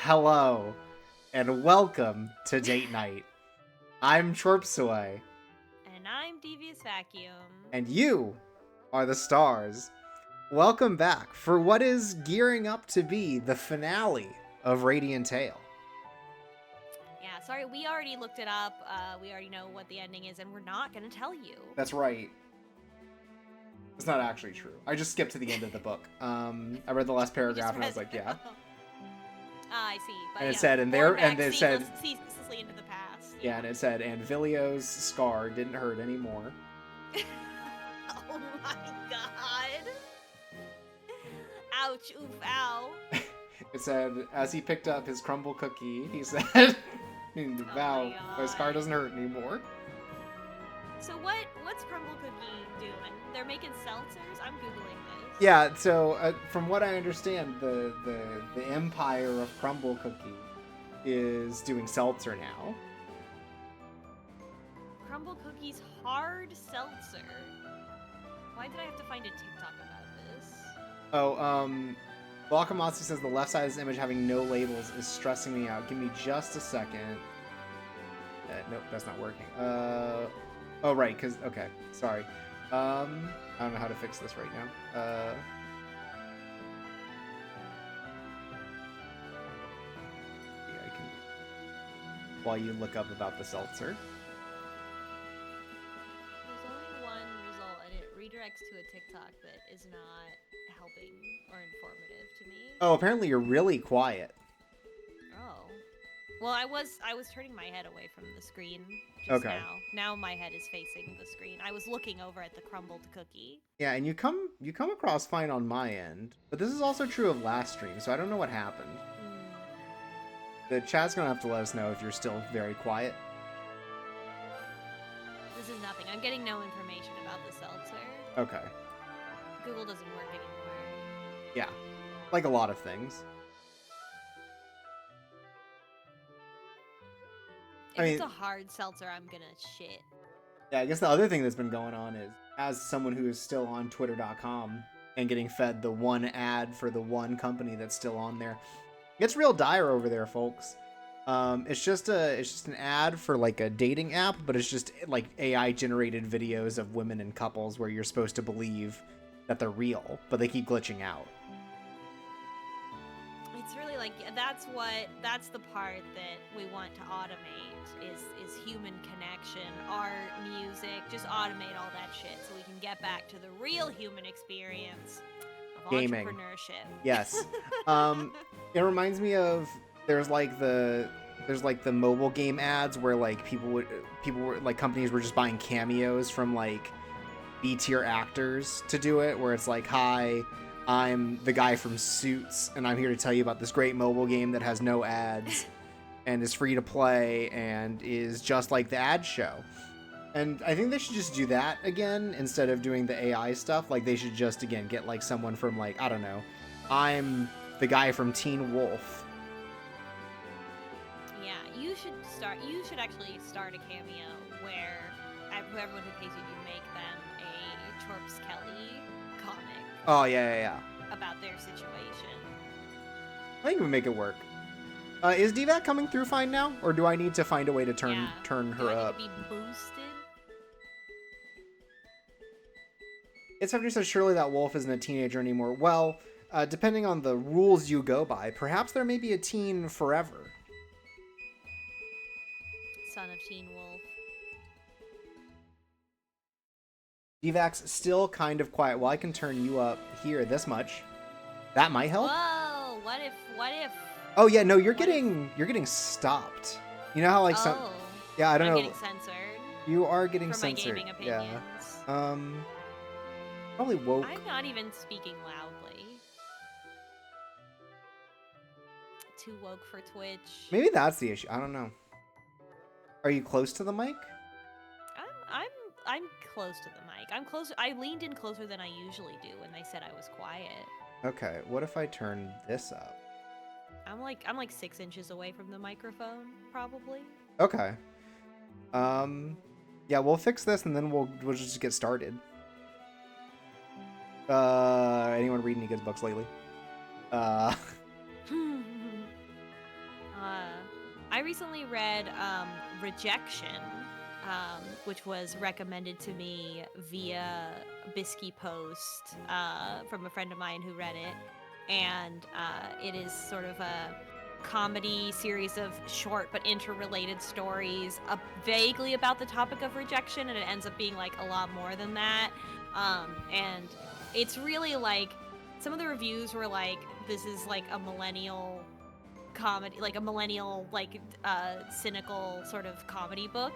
hello, and welcome to Date Night. I'm Chorpsoy. And I'm Devious Vacuum. And you are the stars. Welcome back for what is gearing up to be the finale of Radiant Tale. Yeah, sorry, we already looked it up. We already know what the ending is, and we're not going to tell you. That's right. It's not actually true. I just skipped to the end of the book. I read the last paragraph and I was like, yeah. I see. But and it said, and they said, ceaselessly into the past. Yeah, and it said, and Vilio's scar didn't hurt anymore. Oh my god. Ouch, oof, ow. It said, as he picked up his crumble cookie, he said, wow, my scar doesn't hurt anymore. So what's Crumble Cookie doing? They're making seltzers? I'm Googling this. Yeah, so from what I understand, the empire of Crumble Cookie is doing seltzer now. Crumble Cookie's hard seltzer. Why did I have to find a TikTok about this? Oh, Wakamatsu says the left side of this image having no labels is stressing me out. Give me just a second. Nope, that's not working. Oh, right, because, okay, sorry. I don't know how to fix this right now. Yeah, I can, while you look up about the seltzer. There's only one result, and it redirects to a TikTok that is not helping or informative to me. Oh, apparently you're really quiet. Oh. Well, I was turning my head away from the screen just now. Now my head is facing the screen. I was looking over at the crumbled cookie. Yeah, and you come across fine on my end, but this is also true of last stream, so I don't know what happened. The chat's gonna have to let us know if you're still very quiet. This is nothing. I'm getting no information about the seltzer. Okay. Google doesn't work anymore. Yeah, like a lot of things. If it's a hard seltzer, I'm gonna shit. Yeah, I guess the other thing that's been going on is, as someone who is still on Twitter.com and getting fed the one ad for the one company that's still on there, it's real dire over there, folks. It's just an ad for like a dating app, but it's just like AI generated videos of women and couples where you're supposed to believe that they're real, but they keep glitching out. It's really like that's the part that we want to automate is human connection, art, music, just automate all that shit so we can get back to the real human experience of gaming. Entrepreneurship. Yes. It reminds me of there's like the mobile game ads where like people were like companies were just buying cameos from like B-tier actors to do it, where it's like, hi, I'm the guy from Suits, and I'm here to tell you about this great mobile game that has no ads and is free to play and is just like the ad show. And I think they should just do that again instead of doing the AI stuff. Like, they should just, again, get like someone from like, I don't know, I'm the guy from Teen Wolf. Yeah, you should actually start a cameo where everyone who pays you make them a Chorps Kelly comic. Oh, yeah. About their situation. I think we make it work. Is DVAC coming through fine now? Or do I need to find a way to turn her up? Do I need to be boosted? It's after says, surely that wolf isn't a teenager anymore. Well, depending on the rules you go by, perhaps there may be a teen forever. Son of Teen Wolf. DVAC's still kind of quiet. Well, I can turn you up here this much. That might help. Whoa! What if? Oh yeah, no, you're getting stopped. You know how like some. Yeah, I don't know. I'm getting censored. You are getting for censored. My gaming opinions. Yeah. Probably woke. I'm not even speaking loudly. Too woke for Twitch. Maybe that's the issue. I don't know. Are you close to the mic? I'm close to the mic. I'm close. I leaned in closer than I usually do when they said I was quiet. Okay, what if I turn this up? I'm like 6 inches away from the microphone, probably. Okay. Yeah, we'll fix this and then we'll just get started. Anyone read any good books lately? I recently read Rejection, which was recommended to me via Bisky post from a friend of mine who read it. And it is sort of a comedy series of short but interrelated stories vaguely about the topic of rejection, and it ends up being like a lot more than that. And it's really like, some of the reviews were like, this is like a millennial comedy, like a millennial, like cynical sort of comedy book.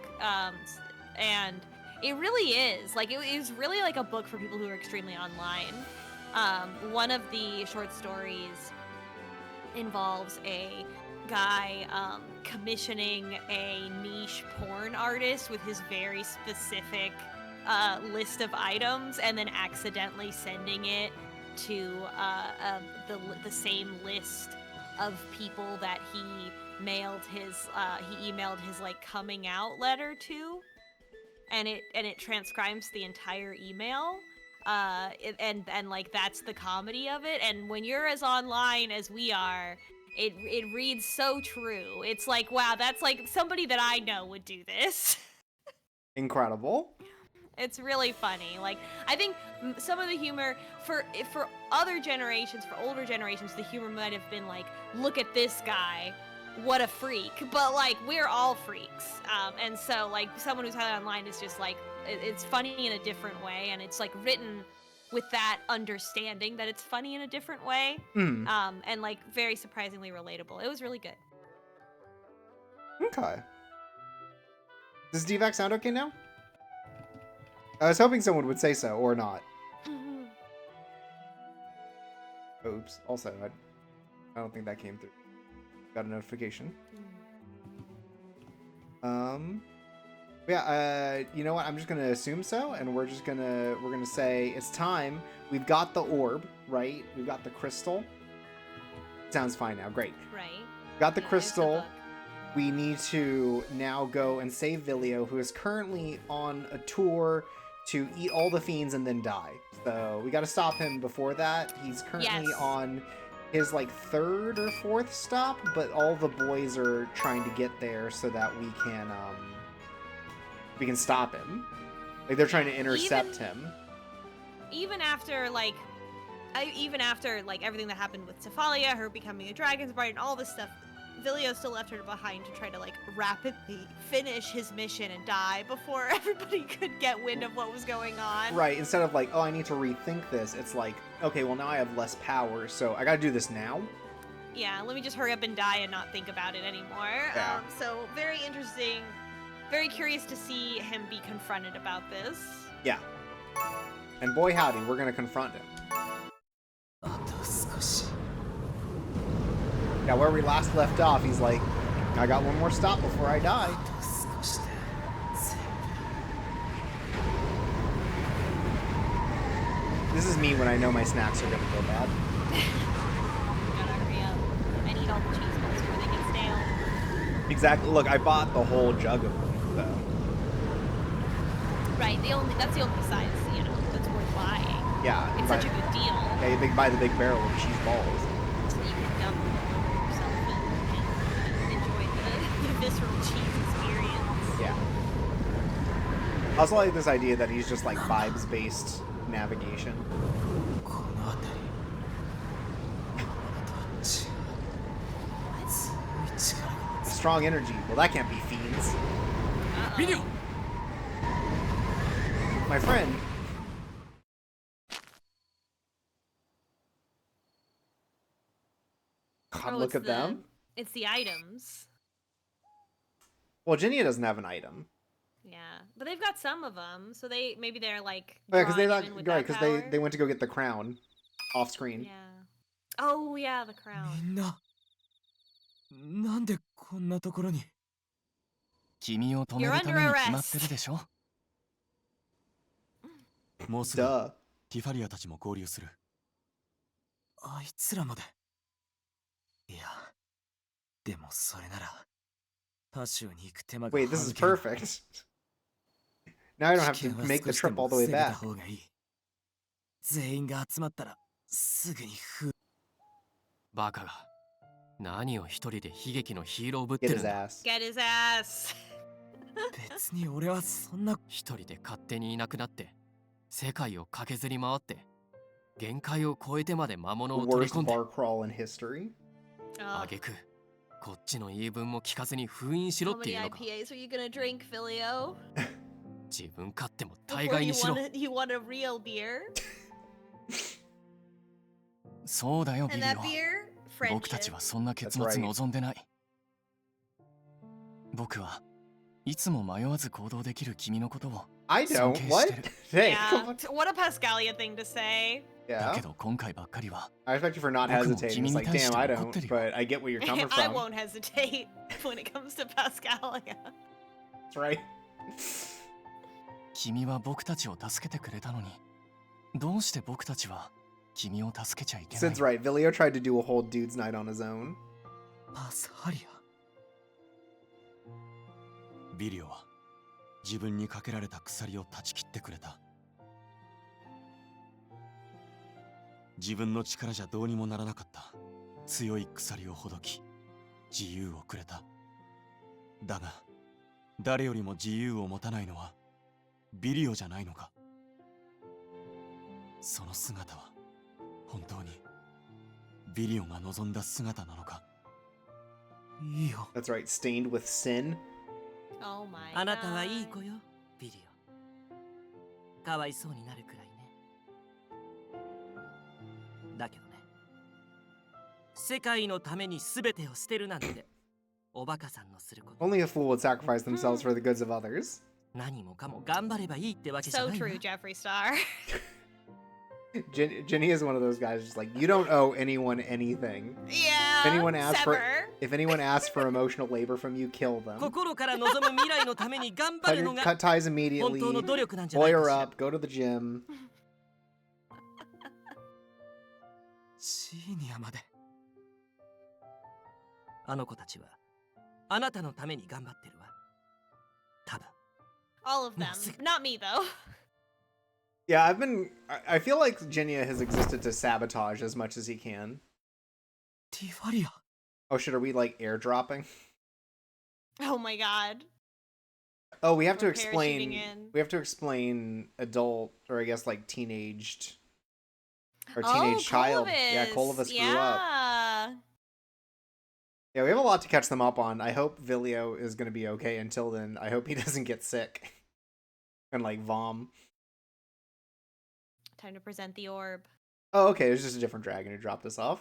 And it really is like, it is really like a book for people who are extremely online. One of the short stories involves a guy commissioning a niche porn artist with his very specific list of items, and then accidentally sending it to the same list of people that he emailed his like coming out letter to, and it transcribes the entire email. And like, that's the comedy of it. And when you're as online as we are, it reads so true. It's like, wow, that's like somebody that I know would do this. Incredible. It's really funny. Like, I think some of the humor for other generations, for older generations, the humor might have been like, look at this guy, what a freak. But like, we're all freaks, and so like, someone who's highly online is just like, it's funny in a different way, and it's like written with that understanding that it's funny in a different way, and like very surprisingly relatable. It was really good. Okay. Does DVAC sound okay now? I was hoping someone would say so, or not. Oops. Also, I don't think that came through. Got a notification. Yeah, you know what? I'm just gonna assume so, and we're gonna say it's time. We've got the orb, right? We've got the crystal. Sounds fine now. Great. Right. Got the crystal. We need to now go and save Vilio, who is currently on a tour to eat all the fiends and then die. So we got to stop him before that. He's currently on his like 3rd or 4th stop, but all the boys are trying to get there so that we can stop him. Like, they're trying to intercept him. Even after like everything that happened with Tifalia, her becoming a dragon's bride, and all this stuff, Vilio still left her behind to try to like rapidly finish his mission and die before everybody could get wind of what was going on. Right, instead of like, oh, I need to rethink this, it's like, okay, well, now I have less power, so I gotta do this now. Yeah, let me just hurry up and die and not think about it anymore. Yeah. So very interesting, very curious to see him be confronted about this. Yeah. And boy howdy, we're gonna confront him. Yeah, where we last left off, he's like, I got one more stop before I die. This is me when I know my snacks are gonna go bad. Gotta hurry up. I need all the cheese balls before they get stale. Exactly. Look, I bought the whole jug of them, though. Right, that's the only size, that's worth buying. Yeah. It's such a good deal. Yeah, you buy the big barrel of cheese balls. So you can dump them all over yourself and enjoy the visceral cheese experience. Yeah. I also like this idea that he's just like vibes-based navigation. Strong energy. Well, that can't be fiends. Vilio! My friend. God, look at them. It's the items. Well, Jinya doesn't have an item. Yeah, but they've got some of them, so maybe they're like. Oh, yeah, because they went to go get the crown off screen. Yeah. Oh yeah, the crown. なんでこんなところに君を止めるために決まってるでしょもうすぐ Duh. ティファリアたちも合流するあいつらまでいやでもそれなら他州に行く手間が Wait, this is perfect. Now I don't have to make the trip all the way back. 全員が集まったらすぐにバカが何を一人で悲劇のヒーローぶって Get る his んだ。 ass. Get his ass. 別に俺はそんな。一人で勝手にいなくなって世界を駆けずり回って限界を超えてまで魔物 The を取り worst 込んで bar crawl in history. あ挙句こっちの言い分も聞かずに封印しろ How ってい many うのか。 IPAs are you gonna drink, Vilio? 自分勝手も大 Before 概 you にしろ。 you want a real beer? そうだよビ And リ that オ。 beer? 僕たち Friendship. はそんな結末 That's right. 望んでない。僕はいつも迷わず行動できる君のことを I don't. Some What? case Hey, Yeah. come on. What a Pascalia thing to say. だけ Yeah. ど今回ばっかりは I expect you for not 僕も hesitating. It's like, 君に対して damn, I 怒っ don't. てるよ。 But I get where you're coming I from. won't hesitate when it comes to Pascalia. That's right. 君は僕たちを助けてくれたのにどうして僕たちは君を助けちゃいけない Sid's right. Vilio tried to do a whole dude's night on his own. パスハリア。ビリオは自分にかけられた鎖を断ち切ってくれた。自分の力じゃどうにもならなかった強い鎖をほどき自由をくれた。だが誰よりも自由を持たないのはビリオじゃないのか。その姿は本当にビリオが望んだ姿なのか。いいよ。 That's right. Stained with sin. Oh my あなたはいい god. 子よ、ビリオ。かわいそうになるくらいね。だけどね、世界のために全てを捨てるなんて、おバカさんのすること。 Only a fool would sacrifice themselves for the goods of others. 何もかも頑張ればいいってわけじゃ So ないな。 true, Jeffree Star. Jenny is one of those guys just like, you don't owe anyone anything. Yeah. If anyone asks for Sever. if anyone asks for emotional labor from you, kill them. 心から望む未来のために頑張 Cut, るの your, が cut ties 本 immediately. 当の努力なんじゃないか Lawyer しら。 up. Go to the gym. シーニアまで。あの子たちはあなたのために頑張ってるわ。多分。 All of them. Not me though. Yeah, I feel like Jinya has existed to sabotage as much as he can. ティファリア。 Oh shit, are we like airdropping? Oh my god. Oh, we have to We're parachuting explain. in. We have to explain adult, or I guess like teenaged, or Oh, teenage child. Yeah, Colovis. Colovis grew up. Yeah, we have a lot to catch them up on. I hope Vilio is going to be okay until then. I hope he doesn't get sick and like vom. Time to present the orb. Oh, okay. There's just a different dragon who dropped this off.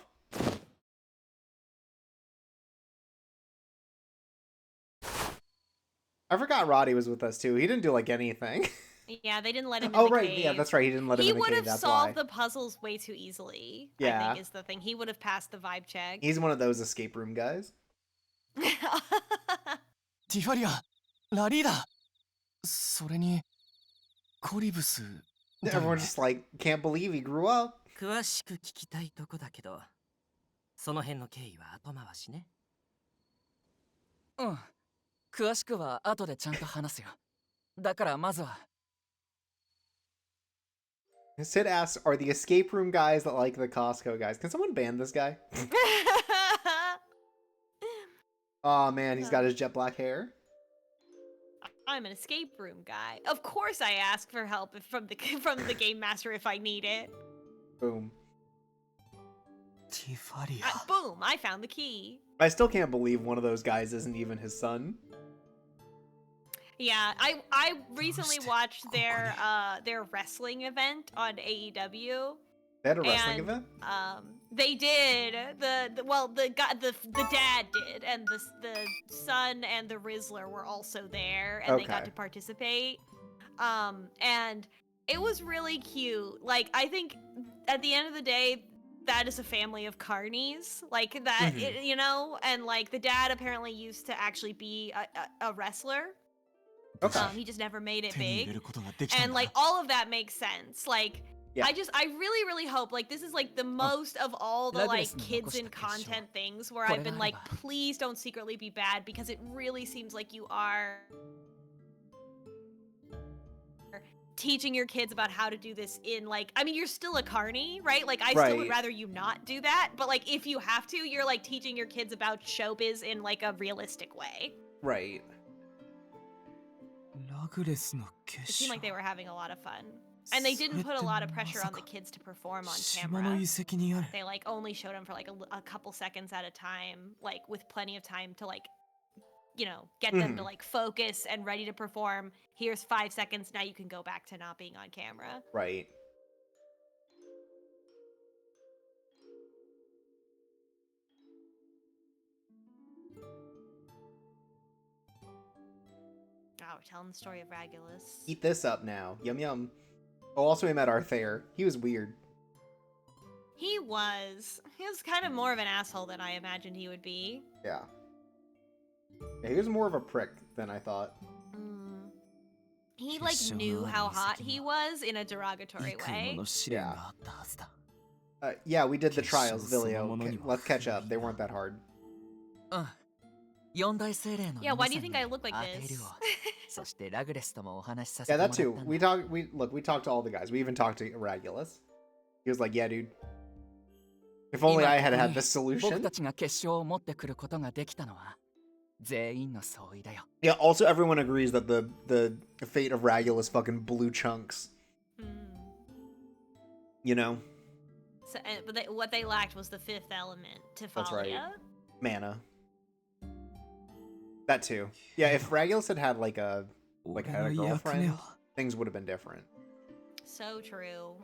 I forgot Roddy was with us too. He didn't do like anything. Yeah, they didn't let him in Oh the right, cave. yeah, that's right. He didn't let him He in the would cave. have That's solved why. the puzzles way too easily. I Yeah. think is the thing. He would have passed the vibe check. He's one of those escape room guys. ティファリアラリーダそれにコリブスだよ Everyone's ね just like can't believe he grew up. 詳しく聞きたいとこだけど、その辺の経緯は後回しね。うん。詳しくは後でちゃんと話すよ。だからまずは。Sid asks, "Are the escape room guys that like the Costco guys? Can someone ban this guy?" Oh man, he's got his jet black hair. I'm an escape room guy. Of course, I ask for help from the game master if I need it. Boom. ティファリア。 Boom! I found the key. I still can't believe one of those guys isn't even his son. Yeah, I recently watched their wrestling event on AEW. They had a wrestling And, event? They did. The dad did, and the son and the Rizzler were also there, and they got Okay. to participate. And it was really cute. Like, I think at the end of the day, that is a family of carnies, like that, Mhm. you know. And like the dad apparently used to actually be a wrestler. Okay. He just never made it 手に入れ big. ることができたん And だ like all of that makes sense. Like Yeah. I really, really hope like this is like the most of all the like Legacy kids in 残した結晶。 content things where I've been like, これがあれば。 please don't secretly be bad because it really seems like you are teaching your kids about how to do this in, like, I mean, you're still a carny, right? Like, I still Right. would rather you not do that, but like, if you have to, you're like teaching your kids about showbiz in like a realistic way. Right. ラグレスの It 結 seemed 晶 like they were having a lot of fun. And they didn't put a lot of pressure on the kids to perform on 島の camera. 遺跡にある They like only showed them for like a couple seconds at a time, like with plenty of time to like, you know, get them to like focus and ready to perform. Here's 5 seconds. Now you can go back to not being on camera. Right. Oh, we're telling the story of Regulus. Eat this up now. Yum yum. Oh, also we met Arthair. He was weird. He was kind of more of an asshole than I imagined he would be. Yeah. Yeah, he was more of a prick than I thought. He like knew how hot he was in a derogatory 幾 way. の試練があったはずだ Yeah, we did the trials, Kisho Vilio. sonomono ni mo Let's catch up. They weren't that hard. うん四大精霊の Yeah, 皆 why さ do you んに think I look like アーテイ this? ルをそしてラグレスともお話しさせ Yeah, てもら that った too. んだ We talked to all the guys. We even talked to Regulus. He was like, "Yeah, dude. If only I had had this 僕 solution." たちが決勝を持ってくることができたのは全員の相違だよ Yeah. Also, everyone agrees that the fate of Regulus fucking blew chunks. You know, So, but what they lacked was the fifth element, Tifalia. That's right. mana. That too. Yeah, if Regulus had had like a 俺 had の a 役目 girlfriend, は things would have been different. So true.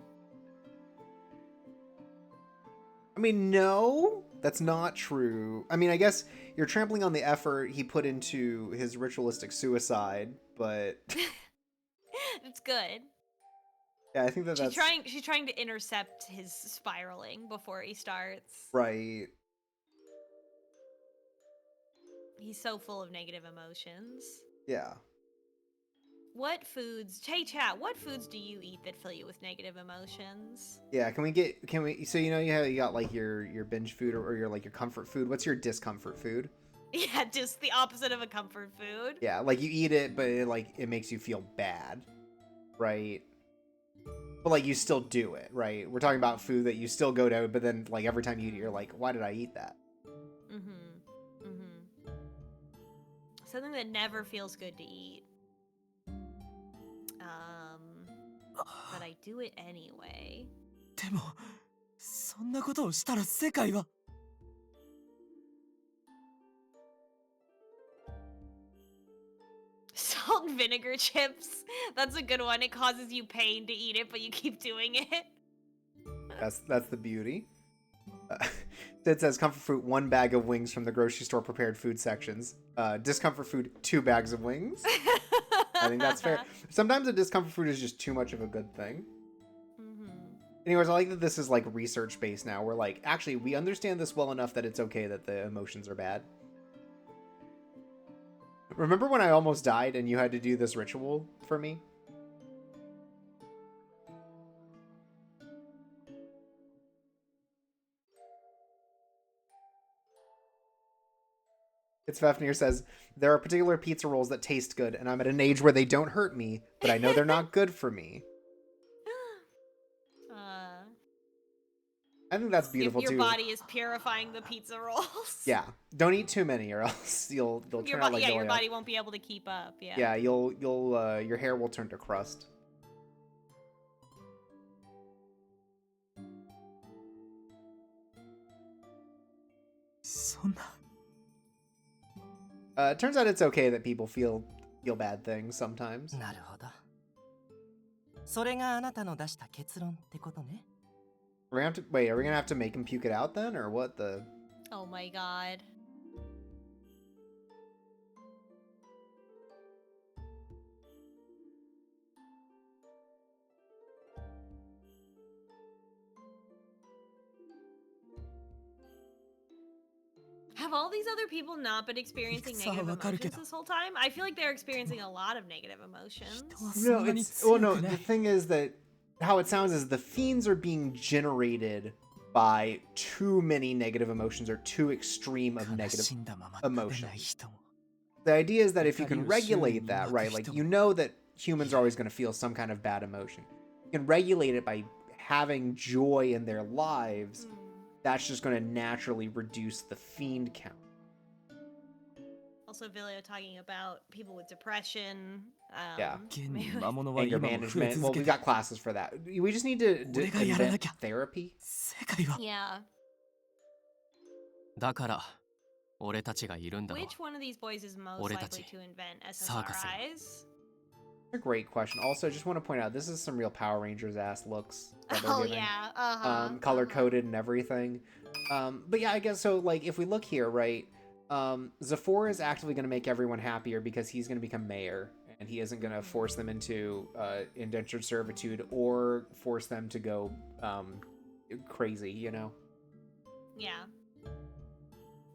I mean, no, that's not true. I mean, I guess you're trampling on the effort he put into his ritualistic suicide, but It's good. yeah, I think that She's that's trying to intercept his spiraling before he starts. right. He's so full of negative emotions. Yeah. What foods, Hey chat, what foods do you eat that fill you with negative emotions? Yeah, can we so you know you got like your binge food or your like your comfort food. What's your discomfort food? Yeah, just the opposite of a comfort food. Yeah, like you eat it but it makes you feel bad. Right? But like you still do it, right? We're talking about food that you still go to, but then like every time you eat it you're like, "Why did I eat that?" Something that never feels good to eat. But I do it anyway. でもそんなことをしたら世界は Salt and vinegar chips. That's a good one. It causes you pain to eat it, but you keep doing it. That's the beauty. It says comfort food, 1 bag of wings from the grocery store prepared food sections. Discomfort food, 2 bags of wings. I think that's fair. Sometimes a discomfort food is just too much of a good thing. Anyways, I like that this is like research based now. We're like, actually, we understand this well enough that it's okay that the emotions are bad. Remember when I almost died and you had to do this ritual for me? It's Fafnir says, there are particular pizza rolls that taste good, and I'm at an age where they don't hurt me, but I know they're not good for me. I think that's beautiful your too. body is purifying the pizza rolls. Yeah, don't eat too many, or else they'll turn out like your Vilio. body won't be able to keep up. Yeah. Yeah, you'll your hair will turn to crust. It turns out it's okay that people feel bad things sometimes. なるほど。それがあなたの出した結論ってことね。Are we gonna have to make him puke it out then, or what the? Oh my god. Have all these other people not been experiencing negative emotions this whole time? I feel like they're experiencing a lot of negative emotions. No, no. The thing is that how it sounds is the fiends are being generated by too many negative emotions or too extreme of negative emotions. The idea is that if you can regulate that, right, like you know that humans are always going to feel some kind of bad emotion. You can regulate it by having joy in their lives. That's just going to naturally reduce the fiend count. Also, Vilio talking about people with depression. Yeah. 現に魔物は Anger 今も増え management. 続 Well, け we've て got classes for that. We just need to 俺がやらな invent きゃ therapy. 世界は Yeah. だから俺たちがいるんだろう。 Which one of these boys is most 俺たち likely to invent CIRCUS SSRIs? A great question. Also, just want to point out this is some real Power Rangers ass looks. That they're Oh giving. yeah. Color coded and everything. But yeah, I guess so. Like, if we look here, right, Zephyr is actively going to make everyone happier because he's going to become mayor, and he isn't going to force them into indentured servitude or force them to go crazy. You know. Yeah.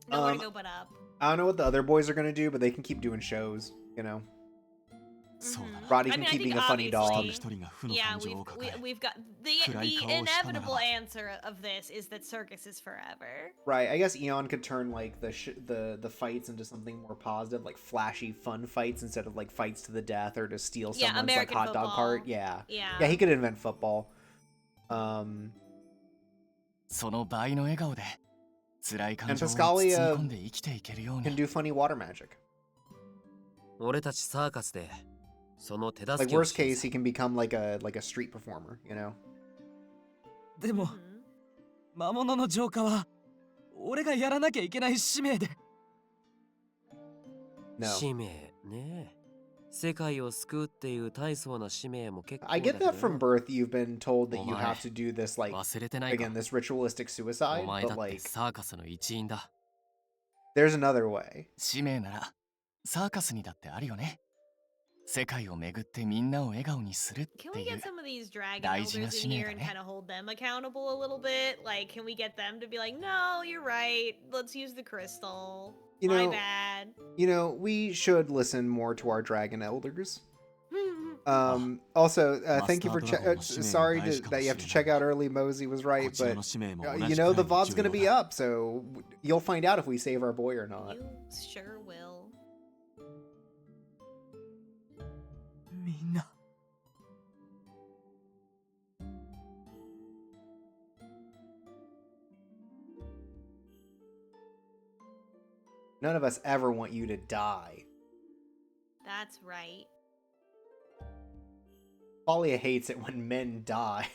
Nowhere to Um, go but up. I don't know what the other boys are going to do, but they can keep doing shows. You know. そうだな Roddy I can mean, I keep think being a funny dog. 一人が負の Yeah, 感情を抱え we've got the 暗い顔をしたならば inevitable answer of this is that circus is forever. Right, I guess Eon could turn like the fights into something more positive, like flashy, fun fights instead of like fights to the death or to steal Yeah, someone's American like hot dog football. cart. Yeah, Yeah. he could invent football. その倍の笑顔で辛い感 And 情を包み Piscalia 込んで生きていけるよう can に do funny water magic. 俺たちサーカスでその手助 Like けを worst しよう case, ぜ he can become like a street performer. You know. でも Mhm. 魔物の浄化は俺がやらなきゃいけない使命で No, 使命ねえ世界を救うっていう大層な使命も結構 I だ get けど that from な birth. You've been told that you お前 have to do this like 忘れてないか again this ritualistic お suicide, 前だ but って like サーカスの一員だ。 there's another way. 使命ならサーカスにだってあるよね世界を巡ってみんなを笑顔にするって Can we いう get some of these dragon 大事な elders 使 in 命 here だ and ね kind of hold them accountable a little bit? Like, can we get them to be like, no, you're right. Let's use the crystal. You My know- bad. You know, we should listen more to our dragon elders. Also, thank you for sorry that you have to check out early. Mosey was こ right, ちら but の使命も you 同じく know ら the い VOD's 重 gonna 要 be だ up, so you'll find out if we save our boy or not. You sure will. みんな None of us ever want you to die. That's right. Tifalia hates it when men die.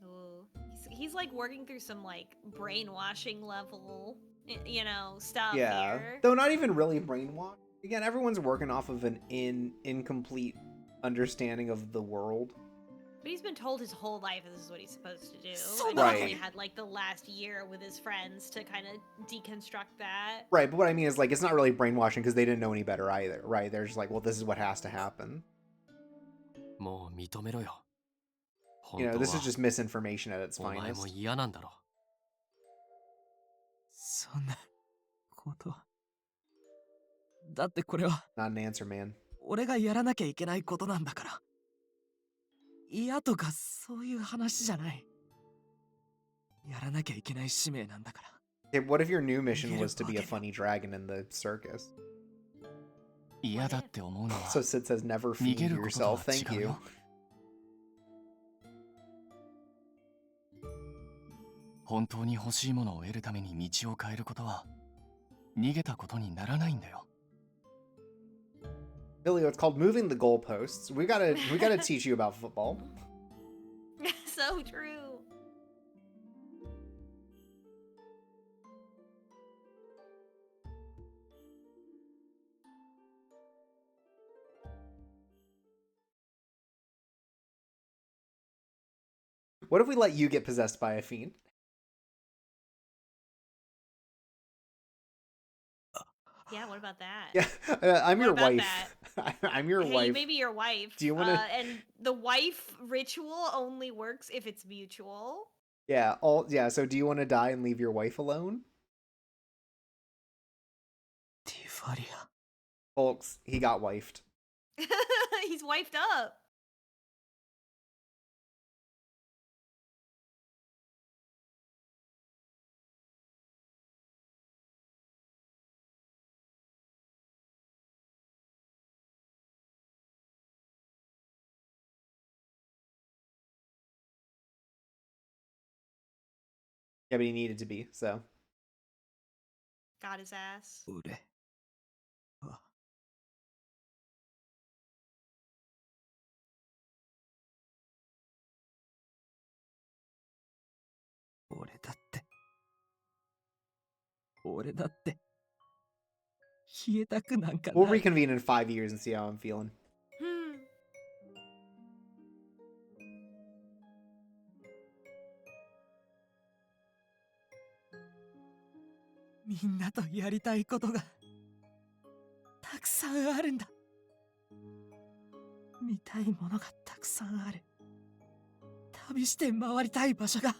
Ooh. He's like working through some like brainwashing level, you know, stuff Yeah, here. though not even really brainwashed. Again, everyone's working off of an incomplete understanding of the world. But he's been told his whole life this is what he's supposed to do. So And he's only Right. had like the last year with his friends to kind of deconstruct that. Right, but what I mean is like it's not really brainwashing because they didn't know any better either, right? They're just like, well, this is what has to happen. もう認めろよ。 You 本 know, 当 this is は just misinformation at its お前も finest. 嫌なんだろ。そんなことだってこれは Not an answer, man. 俺がやらなきゃいけないことなんだから嫌とかそういう話じゃないやらなきゃいけない使命なんだから Okay, what if your new mission Get was to be a bucket. funny dragon in the circus? 嫌だって思うのは So Sid says, never 逃 feed げることと yourself. は Thank 違う you. よ本当に欲しいものを得るために道を変えることは逃げたことにならないんだよ Vilio, it's called moving the goalposts. We gotta teach you about football. So true. What if we let you get possessed by a fiend? Yeah, what about that? Yeah, I'm What your about wife. I'm your Hey, wife. maybe your wife. Do you wanna- And the wife ritual only works if it's mutual. Yeah, so do you want to die and leave your wife alone? ティファリア Folks, he got wifed. He's wifed up. Yeah, but he needed to be, so. Got his ass. 俺は俺だって消えたくなんか We'll ない。 reconvene in 5 years and see how I'm feeling. Hmm. みんなとやりたいことがたくさんあるんだ。見たいものがたくさんある。旅して回りたい場所が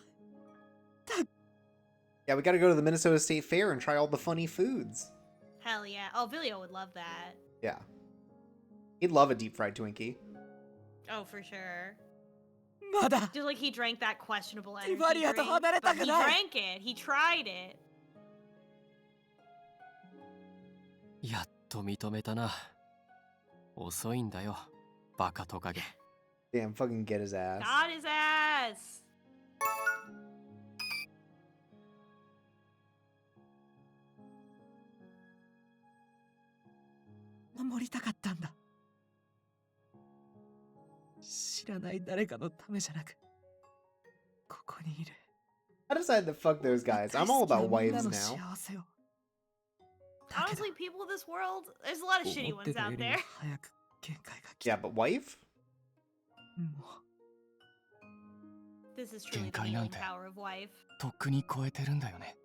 Yeah, we gotta go to the Minnesota State Fair and try all the funny foods. Hell yeah. Oh, Vilio would love that. Yeah. He'd love a deep fried Twinkie. Oh, for sure. まだ Just like he drank that questionable energy Tifalia to drink, 離れた but く he ない。 drank it. He tried it. やっと認めたな。遅いんだよ、バカトカゲ。 Damn, fucking get his ass. Got his ass. 守りたかったんだ。知らない誰かのためじゃなく、ここにいる。 I decided to fuck those guys. I'm all about みんな wives の now. 幸せを。だけど Honestly, people in this world, there's a lot of shitty 思って ones たよ out りも there. 早く限界が来 Yeah, た。 but wife? も This is truly the 限界 healing なんて power of wife. とっくに超えてるんだよね。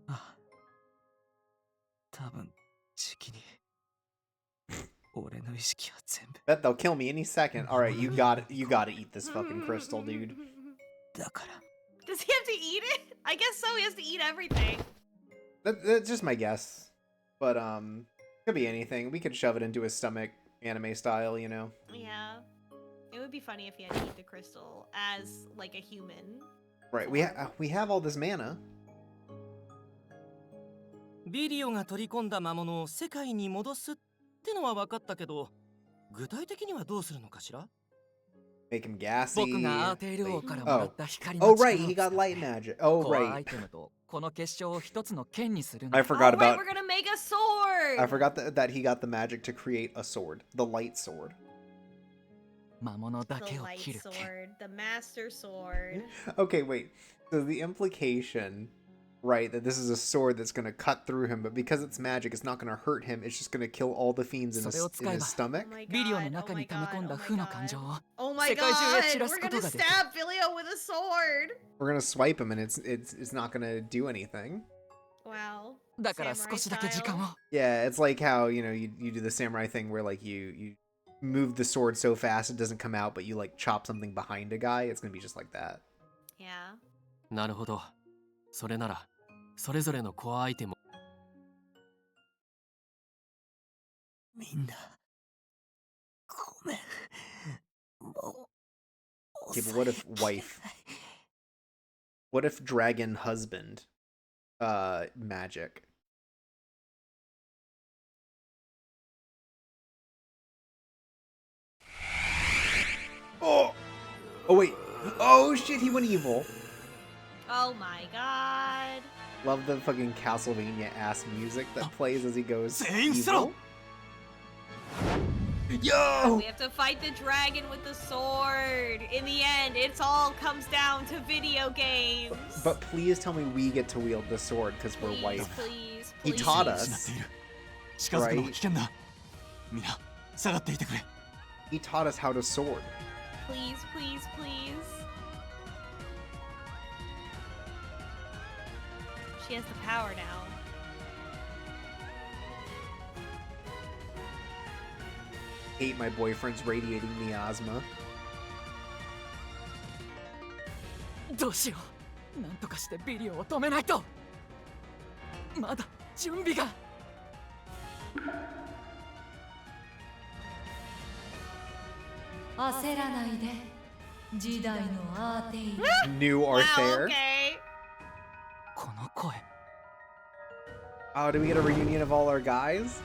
う、ああ、多分時期に俺の意識は全部 Bet they'll kill me any second. All right, you gotta eat this fucking crystal, dude. だから Does he have to eat it? I guess so. He has to eat everything. That's just my guess. But could be anything. We could shove it into his stomach, anime style, you know. Yeah. It would be funny if he had to eat the crystal as like a human. Right. We have all this mana. ビリオが取り込んだ魔物を世界に戻すってのは分かったけど、具体的にはどうするのかしら？ Make him gassy. 僕がアーテイル王 Wait. からもらった光の Oh 力を right, 使 he って got light magic. Oh コアアイ right. テムとこの結晶を一つの剣にするんだ。 I forgot Oh, right, about. we're gonna make a sword. I forgot that he got the magic to create a sword, the light sword. 魔物だ The けを light 切る剣。 sword, the master sword. Okay, wait. So the implication, right, that this is a sword that's gonna cut through him, but because it's magic, it's not gonna hurt him. It's just gonna kill all the fiends in それを使え his ば stomach. Oh my ビリオの god, oh 中 my に溜め god, 込んだ oh 負 my の感 god. 情を Oh my 世界中へ散 god, らす we're こと gonna ができる。 stab Vilio with a sword. We're gonna swipe him, and it's not gonna do anything. Wow. だから Samurai 少しだけ時間 style. を。 Yeah, it's like how you do the samurai thing where like you move the sword so fast it doesn't come out, but you like chop something behind a guy. It's gonna be just like that. Yeah. なるほど。それなら、それぞれのコアアイテムをみんなごめん。もう Okay, but what if 抑えきれ wife? ない What if dragon husband magic? Oh! Oh wait. Oh shit, he went evil. Oh my god. Love the fucking Castlevania ass music that plays as he goes Saying evil. so. Yo! We have to fight the dragon with the sword. In the end, it's all comes down to video games. But please tell me we get to wield the sword because we're please, white. please, He please. taught 失っ us. ている。近づくのは危険だ。みんな下がっていてくれ。 He taught us how to sword. Please, please, please. She has the power now. Hate my boyfriend's radiating miasma. どうしよう。なんとかしてビリオを止めないと。まだ準備が。焦らないで。時代のアーテイル。 New Wow, Arthair. okay. この声。 Oh, do we get a reunion of all our guys?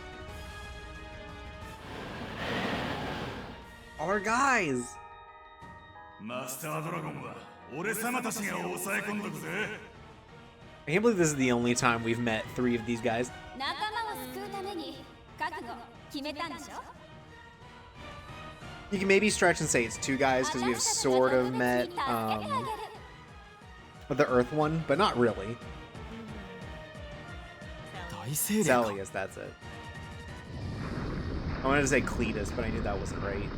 All our guys! マスタードラゴンは俺様たちが抑え込んどくぜ。 I can't believe this is the only time we've met 3 of these guys. 仲間を救うために覚悟決めたんでしょ。 You can maybe stretch and say it's 2 guys because we've sort of met with the Earth one, but not really. 大精霊か。 Zellius, that's it. I wanted to say Cletus, but I knew that wasn't right.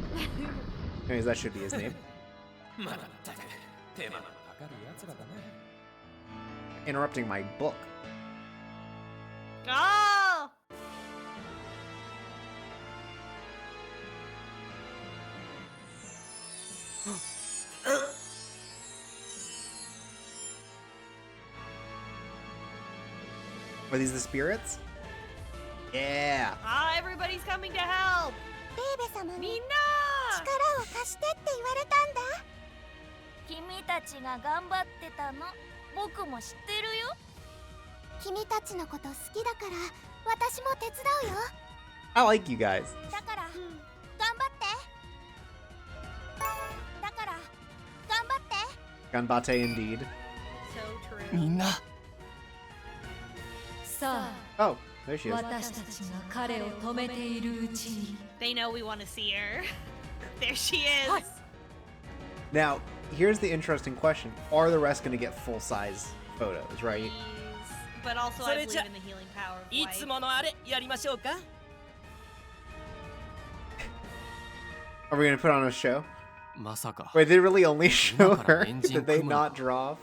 Anyways, that should be his name. まったく手間のかかる奴らだね。 Interrupting my book. Oh! Are these the spirits? Yeah. Ah, everybody's coming to help. ベーベ様に Mina! 力を貸してって言われたんだ。君たちが頑張ってたの僕も知ってるよ。君たちのこと好きだから私も手伝うよ。 I like you guys. だから頑張って。だから頑張って。 Ganbate indeed. So true. みんなさ Oh, there she あ is. 私たちが彼を止めているうちに They know we want to see her. There she is. Now, here's the interesting question. Are the rest going to get full-size photos, right? Please. But also, I believe in the healing power of い light. つものあれやりましょうか。 Are we going to put on a show? まさか Wait, they really only show her? engine Did they Kumano. not draw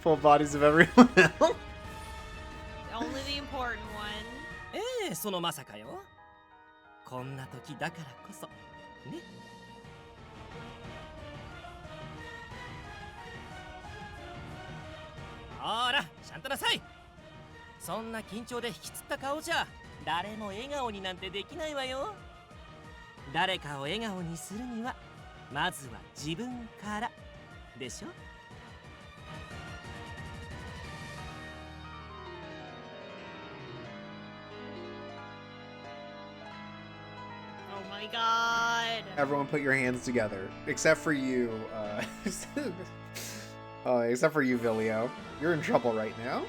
full bodies of everyone else? Only the important one. ええ、そのまさかよ。こんな時だからこそね。ほら、ちゃんとなさい。そんな緊張で引きつった顔じゃ誰も笑顔になんてできないわよ。誰かを笑顔にするにはまずは自分からでしょ。 Oh my god. Everyone put your hands together. Except for you, oh, except for you, Vilio. You're in trouble right now.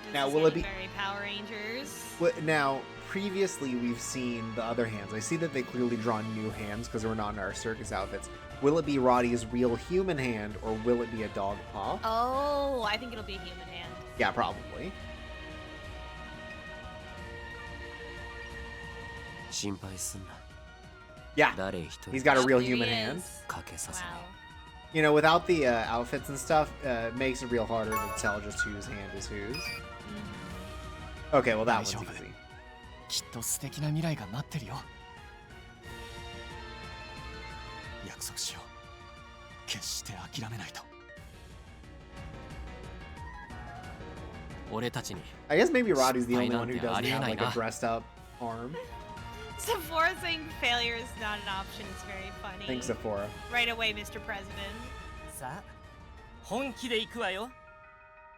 This Now, is will it getting be- very Power Rangers? Now, previously we've seen the other hands. I see that they clearly drawn new hands because we're not in our circus outfits. Will it be Roddy's real human hand, or will it be a dog paw? Oh, I think it'll be a human hand. Yeah, probably. 心配すんな。 Yeah, 誰一人 he's got a real Here he human hand. is. かけさせない。 Wow. You know, without the outfits and stuff, it makes it real harder to tell just whose hand is whose. Okay, well that one's Daijoubu. easy. きっと素敵な未来が待ってるよ。約束しよう。決して諦めないと。俺たちに I guess maybe Roddy's the only Spine one who on the doesn't have like a arena. dressed up arm. Sephora saying failure is not an option is very funny. Thanks, Sephora. Right away, Mr. President. さあ、本気で行くわよ。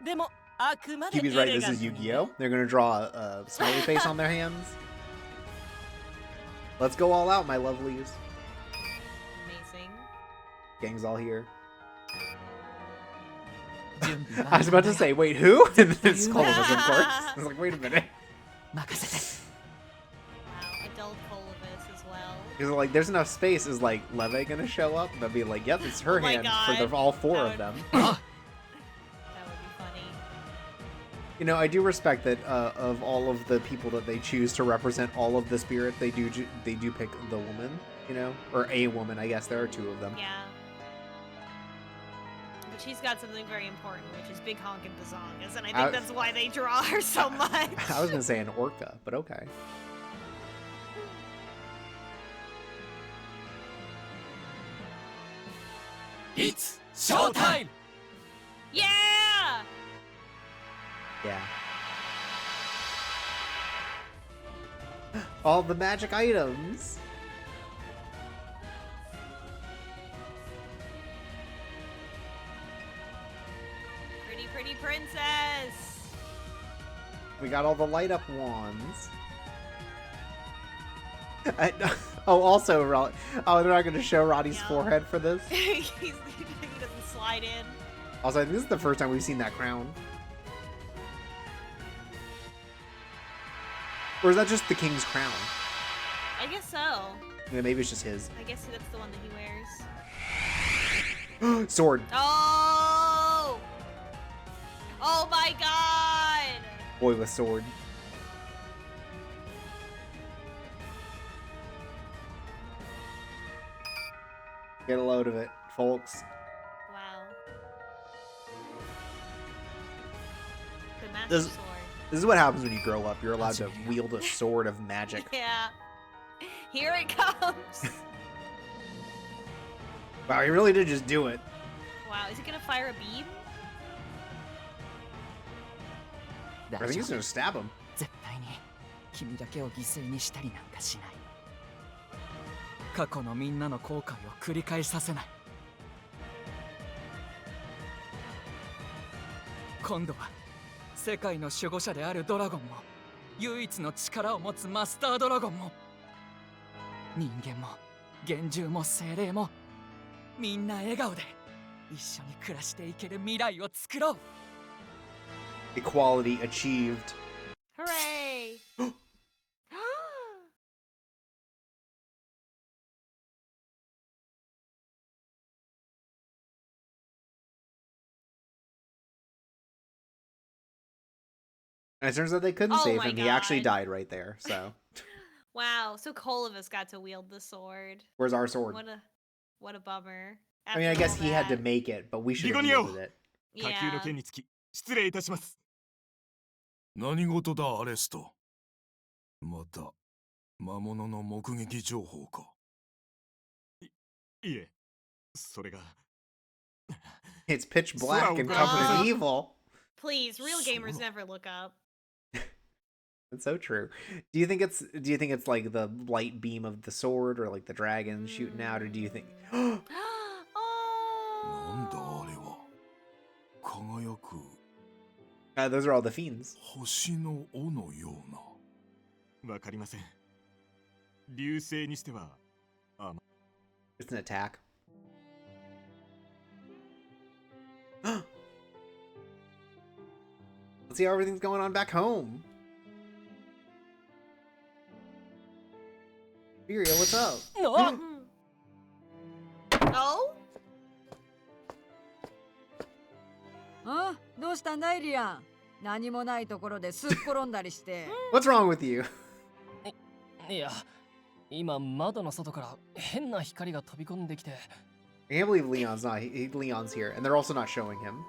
でも、あくまで Kibi's エ right, レ this ガン is トにね。 Yu-Gi-Oh! They're gonna draw a smiley face on their hands. Let's go all out, my lovelies. Amazing. Gang's all here. 準備 I was about to say, wait, who? And then it's Clovis, of course. I was like, wait a minute. 任せて。 Wow, adult Colovis as well. Because like, there's enough space. Is like Leve gonna show up? They'll be like, yep, it's her Oh my hand for God. all 4 That of would- them. That would be funny. You know, I do respect that of all of the people that they choose to represent all of the spirit, they do pick the woman, you know, or a woman. I guess there are 2 of them. Yeah. But she's got something very important, which is Big Honkin' Bazongas, and I think that's why they draw her so much. I was gonna say an orca, but okay. It's showtime! Yeah! Yeah. All the magic items. Pretty, pretty princess. We got all the light up wands. Oh, also, oh, they're not going to show Roddy's Yeah. forehead for this. He doesn't slide in. Also, I think this is the first time we've seen that crown. Or is that just the king's crown? I guess so. Yeah, maybe it's just his. I guess that's the one that he wears. Sword. Oh! Oh my god! Boy with sword. Get a load of it, folks. Wow. The master This, sword. this is what happens when you grow up. You're allowed to wield a sword of magic. Yeah. Here it comes. Wow, he really did just do it. Wow, is it gonna fire a beam? I think he's gonna stab him. 絶対に君だけを犠牲にしたりなんかしない。過去のみんなの後悔を繰り返させない。今度は世界の守護者であるドラゴンも唯一の力を持つマスタードラゴンも人間も幻獣も精霊もみんな笑顔で一緒に暮らしていける未来を作ろう。 Equality achieved. Hooray! And it turns out they couldn't Oh save my him. He actually God. died right there. So, Wow, so Kolovus got to wield the sword. where's our sword? What a bummer. I mean, I After guess all he had to that. make it, but we should have Bigonio! wielded it. 下級の Yeah. 件につき失礼いたします。何事だアレスト。また魔物の目撃情報か。いえ、それが。 It's pitch black and covered in evil. Please, real gamers never look up. That's so true. Do you think it's like the light beam of the sword or like the dragon shooting out, or do you think なんだあれは。輝く those are all the fiends? 星の尾のような。わかりません。流星にしては。It's an attack. Let's see how everything's going on back home. Vilio, what's up? Oh? あ、どうしたんだイリアン。何もないところですっ転んだりして。What's wrong with you? いや、今窓の外から変な光が飛び込んできて。I can't believe Leon's not. Leon's here, and they're also not showing him.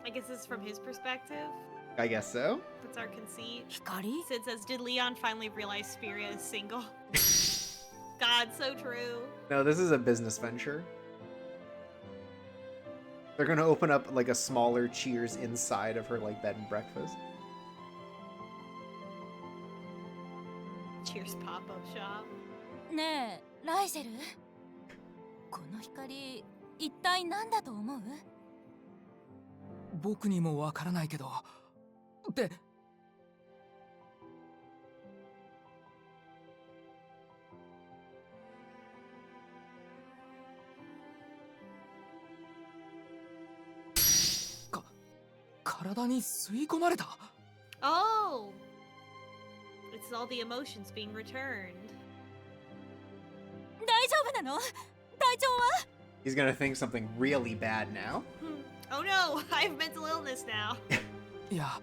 I guess it's from his perspective. I guess so. That's our conceit. 光 Sid says, did Leon finally realize Spiria is single? God, so true. No, this is a business venture. They're gonna open up like a smaller Cheers inside of her like bed and breakfast. Cheers pop-up shop. ねえライゼル、この光一体何だと思う？僕にもわからないけど。で、体に吸い込まれた。Oh! It's all the emotions being returned. 大丈夫なの？体調は？ He's gonna think something really bad now. Oh no, I have mental illness now. いや、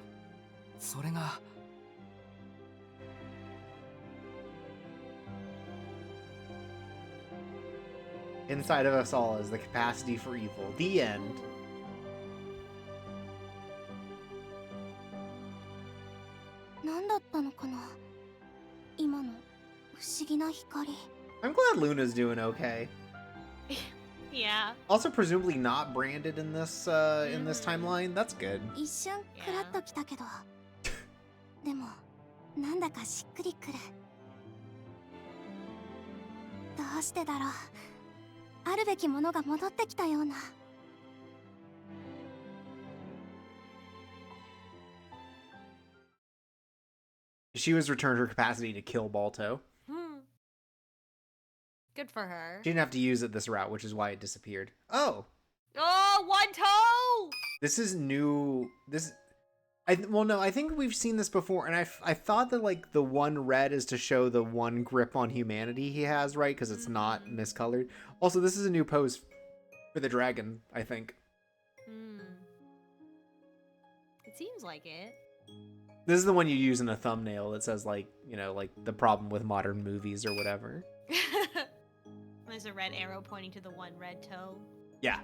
それが。Inside of us all is the capacity for evil. The end. 何だったのかな？今の不思議な光。I'm glad Luna's doing okay. Yeah. Also, presumably not branded in this timeline. That's good. 一瞬クラッときたけど、でもなんだかしっくりくる。どうしてだろう。あるべきものが戻ってきたような。She was returned her capacity to kill Balto. Good for her. She didn't have to use it this route, which is why it disappeared. Oh! Oh, one toe! This is new. Well, no, I think we've seen this before, and I thought that, like, the one red is to show the one grip on humanity he has, right? Because it's not miscolored. Also, this is a new pose for the dragon, I think. It seems like it. This is the one you use in a thumbnail that says, like, you know, like, the problem with modern movies or whatever. There's a red arrow pointing to the one red toe. Yeah.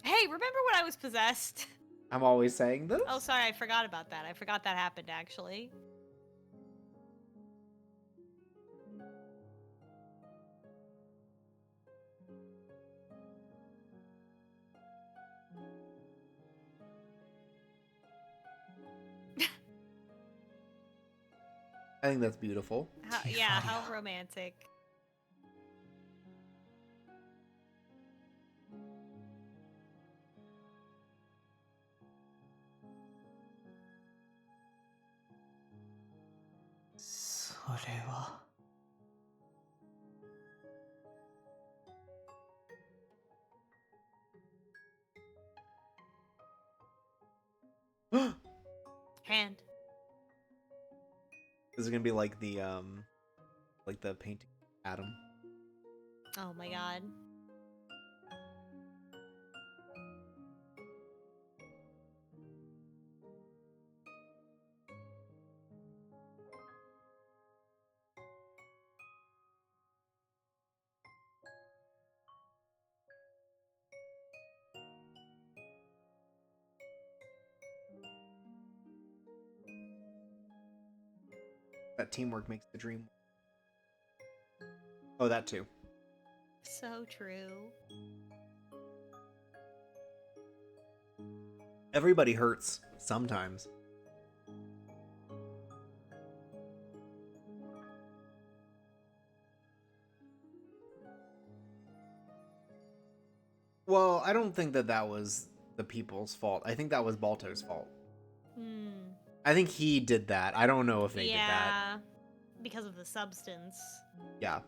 Hey, remember when I was possessed? I'm always saying this. Oh, sorry, I forgot about that. I forgot that happened, actually. I think that's beautiful. Yeah, how romantic. Hand. This is gonna be like the painting Adam. Oh my god. That teamwork makes the dream. Oh, that too. So true. Everybody hurts sometimes. Well, I don't think that was the people's fault. I think that was Balto's fault. I think he did that. I don't know if they did that. Yeah, because of the substance. Yeah.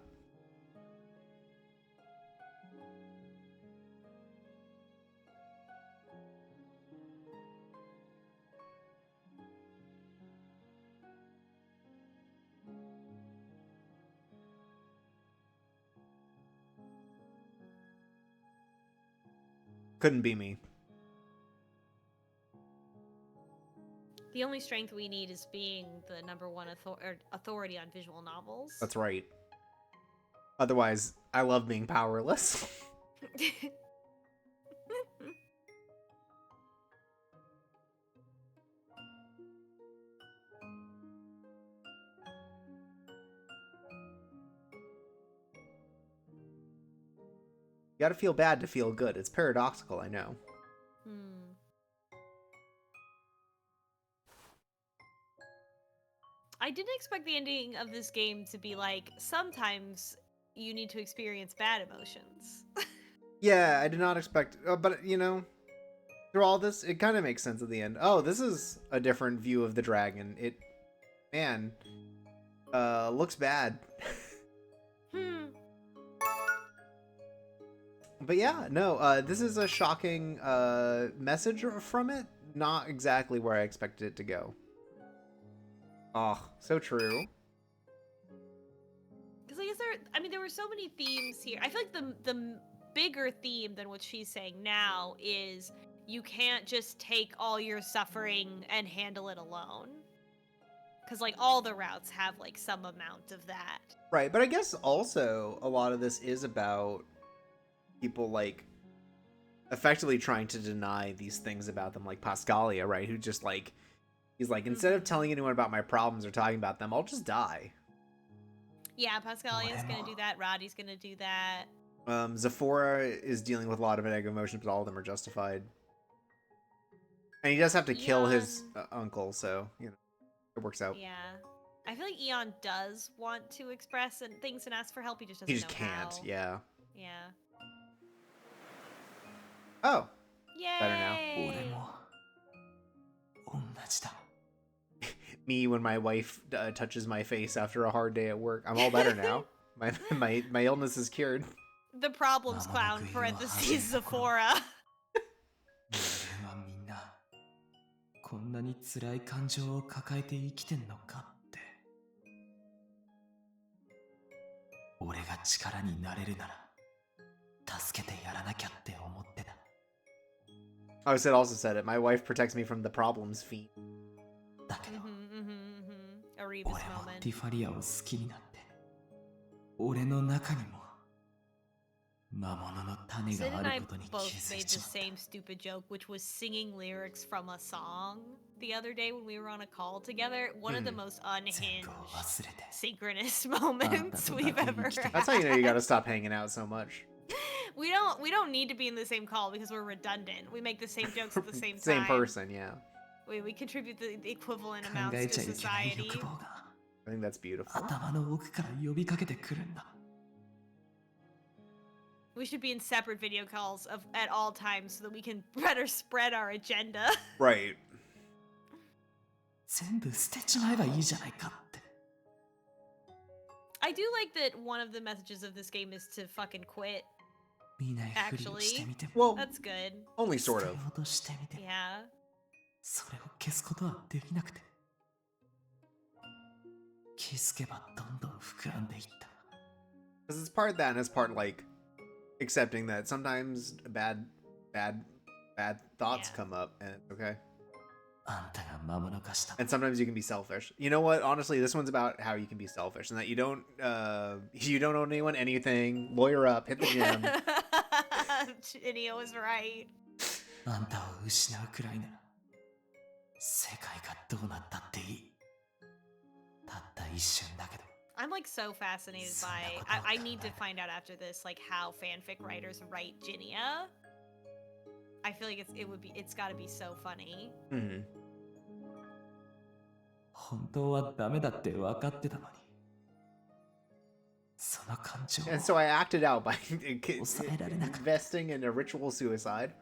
Couldn't be me. The only strength we need is being the #1 authority on visual novels. That's right. Otherwise, I love being powerless. You gotta feel bad to feel good. It's paradoxical, I know. I didn't expect the ending of this game to be like, sometimes you need to experience bad emotions. Yeah, I did not expect... but, you know, through all this, it kind of makes sense at the end. Oh, this is a different view of the dragon. It... Man. Looks bad. But yeah, no, this is a shocking message from it. Not exactly where I expected it to go. Oh, so true. Because I guess there were so many themes here. I feel like the bigger theme than what she's saying now is you can't just take all your suffering and handle it alone. Because, like, all the routes have, like, some amount of that. Right, but I guess also a lot of this is about people, like, effectively trying to deny these things about them, like Pascalia, right? Who just, like, he's like, instead of telling anyone about my problems or talking about them, I'll just die. Yeah, Pascalia's gonna do that. Roddy's gonna do that. Zephora is dealing with a lot of negative emotions, but all of them are justified. And he does have to kill his uncle, so, you know, it works out. Yeah. I feel like Eon does want to express things and ask for help. He just doesn't He just know can't, how. yeah. Yeah. Oh. Yay! Better now. me when my wife touches my face after a hard day at work. I'm all better now. My illness is cured. The problems clown, parentheses, Sephora. 人はみんなこんなに辛い感情を抱えて生きてんのかって。俺が力になれるなら助けてやらなきゃって思ってた。I also said it. My wife protects me from the problems fiend. だけど、 Areebus 俺も moment. ティファリアを好きになって、俺の中にも魔物の種 Sid が and あ I ることに気 both づい made ち the まった。 same stupid joke, which was singing lyrics from a song the other day when we were on a call together. One of the most unhinged, synchronous moments we've ever had. That's how you know you gotta stop hanging out so much. We don't need to be in the same call because we're redundant. We make the same jokes at the same time. Same person, yeah. We contribute the equivalent amounts to society. I think that's beautiful. 頭の奥から呼びかけてくるんだ。 We should be in separate video calls at all times so that we can better spread our agenda. Right. 全部捨てちまえばいいじゃないかって。 I do like that one of the messages of this game is to fucking quit. 見ないふりをして Actually, みても。 Well, that's good. only 捨 sort てよ of. うとしてみても。 Yeah. それを消すことはできなくて。気づけばどんどん膨らんでいった。 Because it's part that and it's part like accepting that sometimes bad thoughts come up and it's okay. あんたが魔物化した。 And sometimes you can be selfish. You know what? Honestly, this one's about how you can be selfish and that you don't owe anyone anything. Lawyer up, hit the gym. Chinio was right. あんたを失うくらいなら世界がどうなったっていい。たった一瞬だけど。 I'm like so fascinated by. I need to find out after this like how fanfic writers write Jinia. I feel like it's got to be so funny. Mm-hmm. 本当はダメだって分かってたのに。その感情を And so I acted out by investing in a ritual suicide.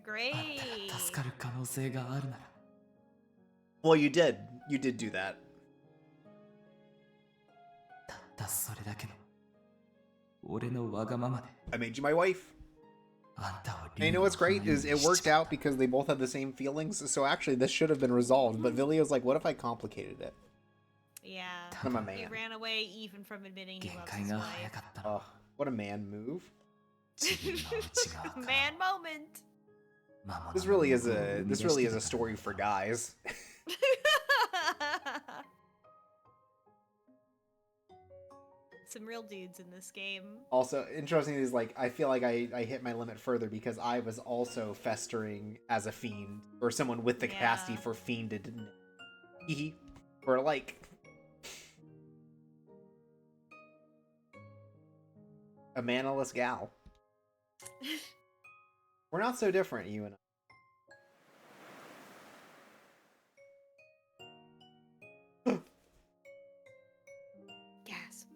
Great. あんたが助かる可能性があるなら。 Well, you did. You did do that. たったそれだけの俺のわがままで。 I made you my wife. あんたを And you know what's great is it worked out because they both had the same feelings. So actually, this should have been resolved. But Vilio's like, what if I complicated it? Yeah. I'm a man. He ran away even from admitting he loves 限 his 界が wife. 早かった。 Oh, what a man move. 自分の内側から Man moment. 魔物の This really is 欲を生み出 a してたから story for guys. Some real dudes in this game. Also, interesting is like I feel like I hit my limit further because I was also festering as a fiend or someone with the capacity for fiended. Or like a manaless gal. We're not so different, you and I. Gasp.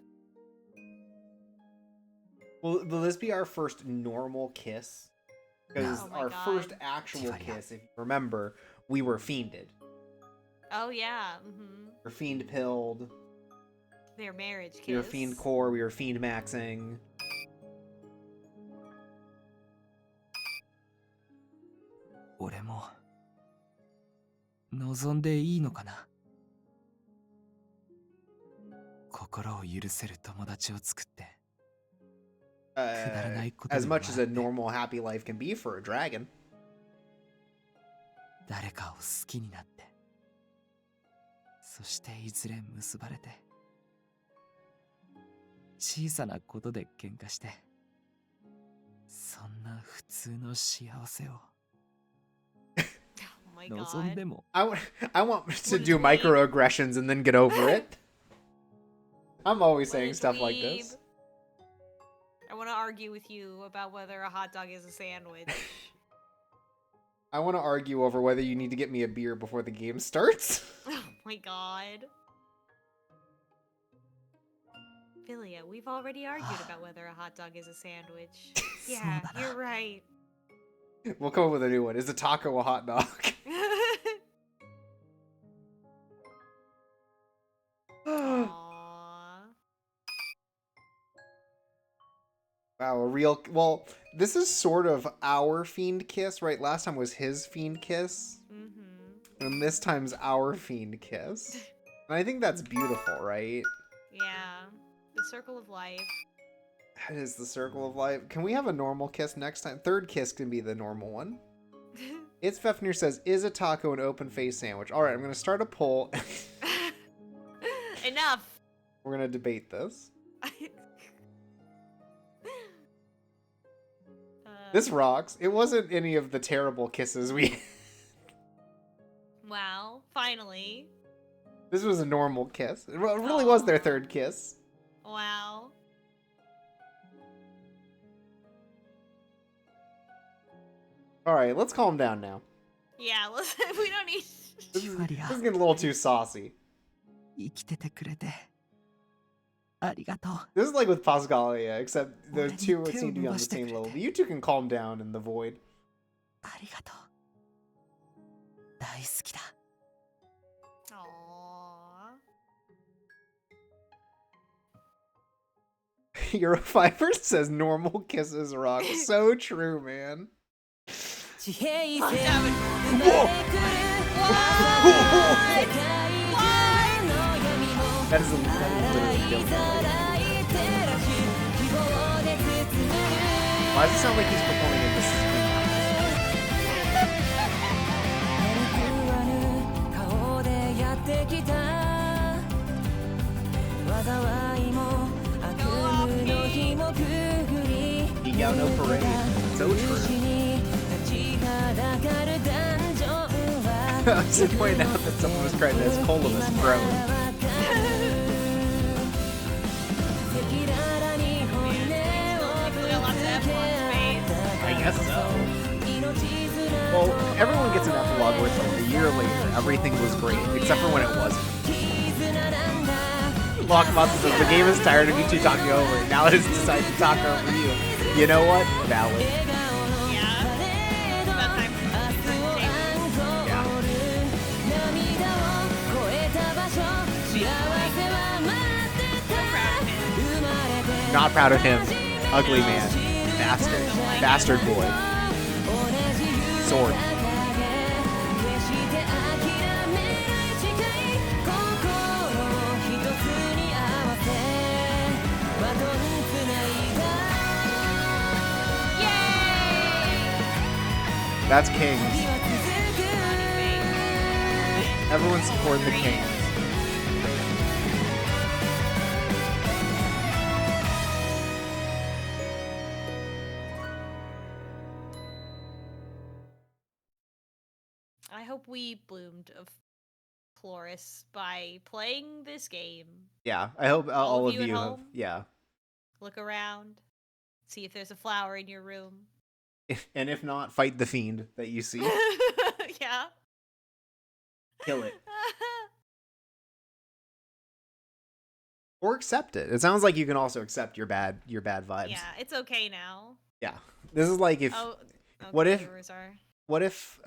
Will this be our first normal kiss? Because Oh my our God. first actual kiss, if you remember, we were fiended. Oh yeah. Mm-hmm. We were fiend pilled. Their marriage kiss. We were fiend core. We were fiend maxing. 俺も望んでいいのかな。心を許せる友達を作って。 As much as a normal happy life can be for a dragon. 誰かを好きになって。そしていずれ結ばれて。小さなことで喧嘩して。そんな普通の幸せを。 Oh my 望ん God. でも。 I want to do microaggressions and then get over it. I'm always saying stuff like this. I want to argue with you about whether a hot dog is a sandwich. I want to argue over whether you need to get me a beer before the game starts. Oh my God. Vilio, we've already argued about whether a hot dog is a sandwich. Yeah, you're right. We'll come up with a new one. Is a taco a hot dog? Wow, a real... Well, this is sort of our fiend kiss, right? Last time was his fiend kiss. Mm-hmm. And this time's our fiend kiss. And I think that's beautiful, right? Yeah. The circle of life. That is the circle of life. Can we have a normal kiss next time? Third kiss can be the normal one. It's Fefnir says, is a taco an open face sandwich? All right, I'm going to start a poll. Enough. We're going to debate this. This rocks. It wasn't any of the terrible kisses we... Wow, finally. This was a normal kiss. It really was their third kiss. Wow. All right, let's calm down now. Yeah, we don't need... This is getting a little too saucy. 生きててくれてありがとう This is like with Pascalia, except the two seem to be on the same level. You two can calm down in the void. ありがとう大好きだ Euro Fiber says normal kisses rock. So true, man. That is literally different. Why does it sound like he's performing at this? You got no parade. So true. I should point out that someone was credited as Columbus Bro. I guess so. Well, everyone gets an epilogue where it's like a year later, everything was great, except for when it wasn't. Lockmoth says, the game is tired of you two talking over it. Now it has decided to talk over you. You know what? Valid. Not proud of him. Ugly man. Bastard. Bastard boy. Sword. That's Kings. Everyone support the Kings. I hope we bloomed of Chloris by playing this game. Yeah, I hope all of you at have. home, Yeah. look around, see if there's a flower in your room. And if not, fight the fiend that you see. Yeah. Kill it. Or accept it. It sounds like you can also accept your bad vibes. Yeah, it's okay now. Yeah. This is like if okay, what if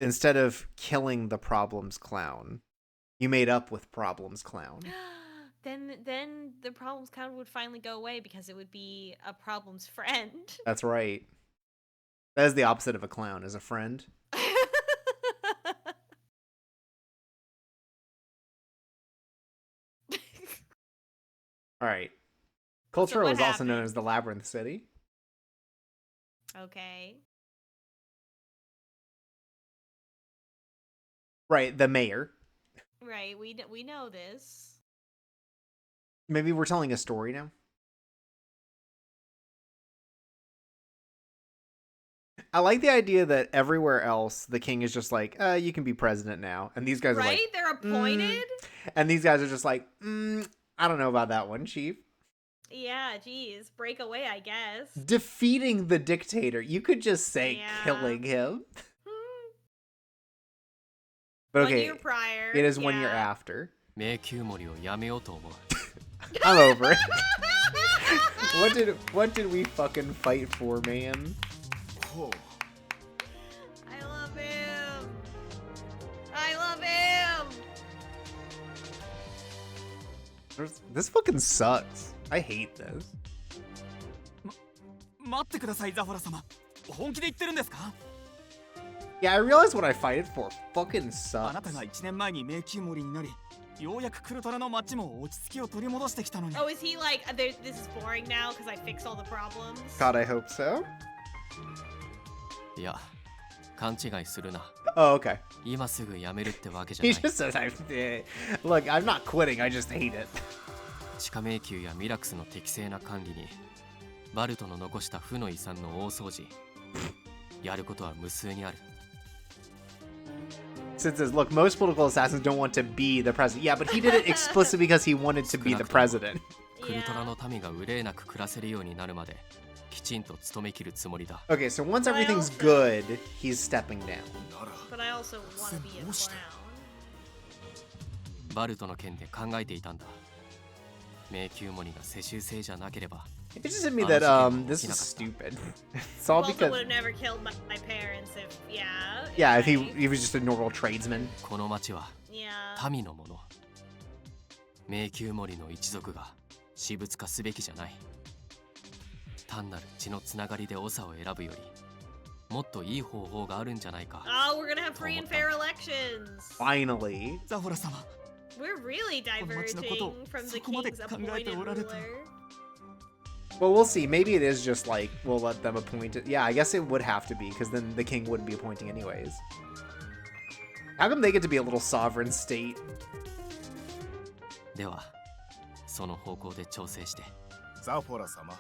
instead of killing the problems clown, you made up with problems clown? Then the problems clown would finally go away because it would be a problem's friend. That's right. That is the opposite of a clown, is a friend. All right. Culture was also known as the Labyrinth City. Okay. Right, the mayor. Right, we know this. Maybe we're telling a story now. I like the idea that everywhere else the king is just like, you can be president now, and these guys are like, they're appointed. And these guys are just like, I don't know about that one, chief. Yeah, geez, break away, I guess. Defeating the dictator. You could just say killing him. But okay, 1 year prior. it is 1 year after. 迷宮森をやめようと思う I'm over it. What did we fucking fight for, man? I love him. I love him. This fucking sucks. I hate this. 待ってくださいザフォラ様。本気で言ってるんですか？ Yeah, I realize what I fight it for fucking あなた sucks. が1年前に迷宮森になり、ようやくクルトラの町も落ち着きを取り戻してきたのに。Oh, is he like, this is boring now because I fixed all the problems? God, I hope so. いや、勘違いするな。Oh, okay. 今すぐやめるってわけじゃ He ない。 just says, look, I'm not quitting, I just hate it. 地下迷宮やミラクスの適正な管理に、バルトの残した負の遺産の大掃除、やることは無数にある。Sid says, look, most political assassins don't want to be the president. Yeah, but he did it explicitly because he wanted to be the president. クルトラの民が憂いなく暮らせるようになるまで、きちんと務めきるつもりだ。Okay, so once everything's good, he's stepping down. But I also want to be a clown. バルトの件で考えていたんだ。迷宮森が世襲制じゃなければ。It just hit me that this is stupid. It's all Walter because would have never killed my parents if, yeah, if he was just a normal tradesman. この町は Yeah. 民のもの。迷宮森の一族が私物化すべきじゃない。単なる血のつながりで長を選ぶより、もっといい方法があるんじゃないか。Oh, we're gonna have free and fair elections. Finally. ザフォラ様。 We're really diverging from the king's appointed ruler. Well, we'll see. Maybe it is just like we'll let them appoint it. Yeah, I guess it would have to be because then the king wouldn't be appointing anyways. How come they get to be a little sovereign state? では、その方向で調整して。ザフォラ様。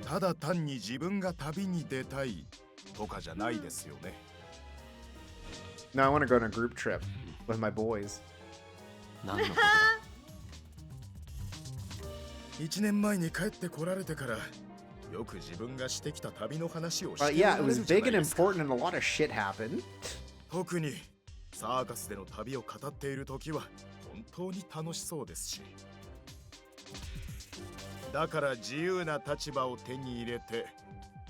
ただ単に自分が旅に出たいとかじゃないですよね。No, I want to go on a group trip with my boys. 何のことだ。1年前に帰ってこられてからよく自分がしてきた旅の話をして But おら yeah, れ it る was じゃな big い and ですか。 important and a lot of shit happened. 特にサーカスでの旅を語っている時は本当に楽しそうですし。だから自由な立場を手に入れて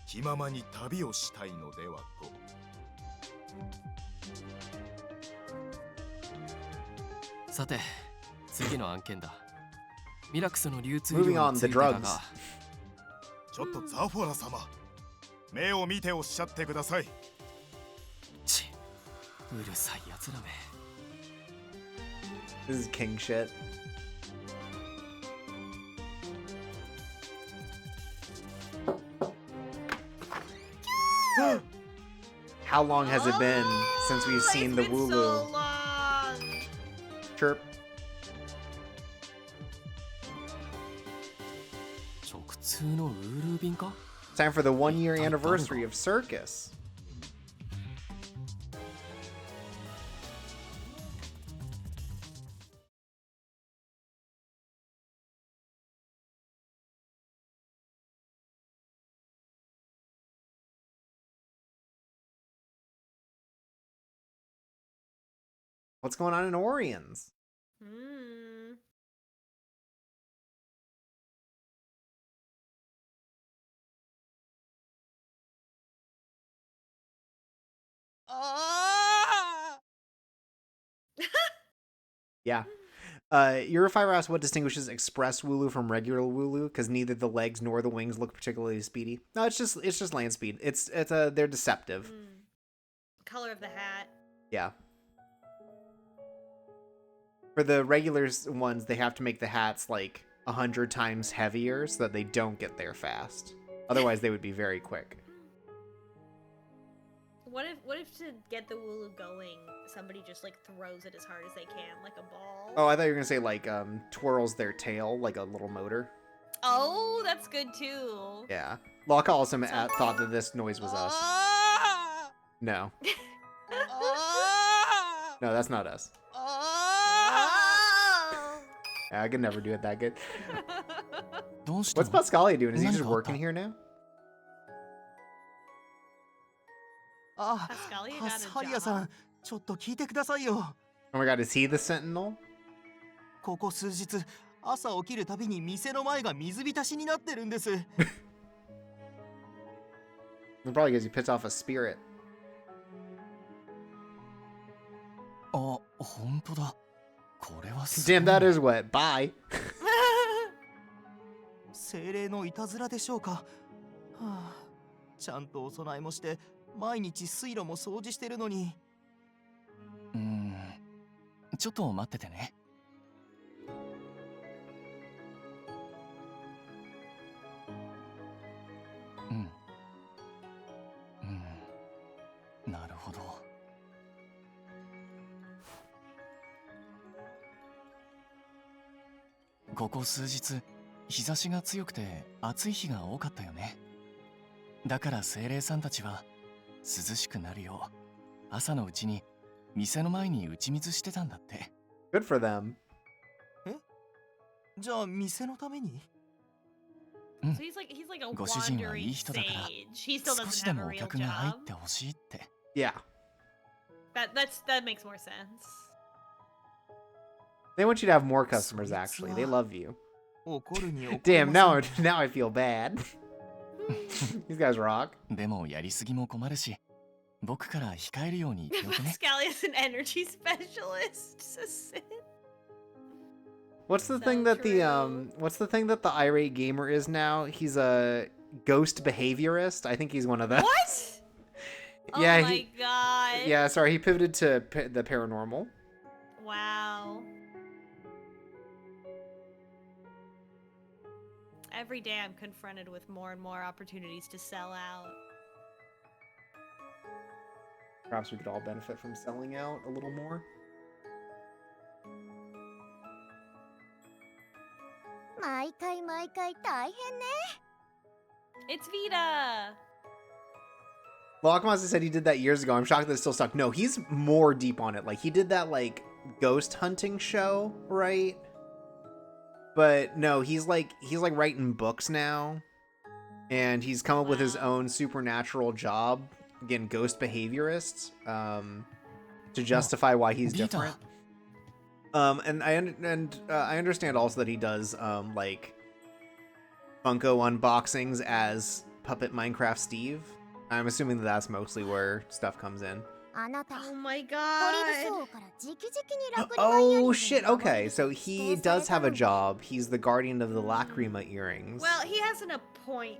気ままに旅をしたいのではと。さて、次の案件だ。ミラクスの流通 Moving 量 on, につ the いてだ drugs. が、ちょっとザフォラ様、目を見ておっしゃってください。うるさいやつらめ。 This is king shit. How long has it been since we've seen the Wooloo? So long. Chirp. 直通のウールー便か？ Time for the 1-year anniversary of CIRCUS. What's going on in Orions? Hmm. Yeah. Eurofire asks what distinguishes express Wooloo from regular Wooloo, because neither the legs nor the wings look particularly speedy. No, it's just land speed. They're deceptive. Color of the hat. Yeah. For the regular ones, they have to make the hats like 100 times heavier so that they don't get there fast. Otherwise, they would be very quick. What if to get the Wooloo going, somebody just like throws it as hard as they can, like a ball? Oh, I thought you were gonna say like twirls their tail like a little motor. Oh, that's good too. Yeah. Locke also thought that this noise was us. No. No, that's not us. Yeah, I could never do it that good. What's Pascalia doing? Is he just working here now? Pascalia got a job. さん、ちょっと聞いてくださいよ。 Oh my god, is he the Sentinel? ここ数日、朝起きるたびに店の前が水浸しになってるんです。Probably because he pissed off a spirit. あ、本当だ。これはすごい Damn, that is wet. Bye. 精霊のいたずらでしょうか。はあ、ちゃんとお供えもして毎日水路も掃除してるのに。ちょっと待っててね。なるほど。ここ数日日差しが強くて暑い日が多かったよね。だから精霊さんたちは涼しくなるよう朝のうちに店の前に打ち水してたんだって。 Good for them. え、じゃあ店のために？ So he's like a ご主人はいい wandering 人だから sage. He still 少し doesn't で have も a お real 客が入っ job. てほしいって。 Yeah. That makes more sense. They want you to have more customers, actually. They love you. 怒るに怒り Damn, ません。 now I feel bad. These guys rock. でもやりすぎも困るし、僕から控えるように言っておくね。 Pascal is an energy specialist. So sick. What's the So thing that true. what's the thing that the irate gamer is now? He's a ghost behaviorist. I think he's one of those. What? Yeah, oh my god. Yeah, sorry, he pivoted to the paranormal. Wow. Every day I'm confronted with more and more opportunities to sell out. Perhaps we could all benefit from selling out a little more. 毎回毎回大変ね。 It's Vita. Lockmaster said he did that years ago. I'm shocked that it's still stuck. No, he's more deep on it. Like, he did that, like, ghost hunting show, right? But no, he's like writing books now. And he's come up with his own supernatural job. Again, ghost behaviorist. To justify why he's different. And I understand also that he does, like, Funko unboxings as Puppet Minecraft Steve. I'm assuming that that's mostly where stuff comes in. あなた、 Oh my トリブ god. ス王から直々にラクリマイヤリング Oh を shit, 守 okay. る So 指 he 定され does た have の a に job. He's the guardian of the Lacrima earrings. Well, he has an appointment.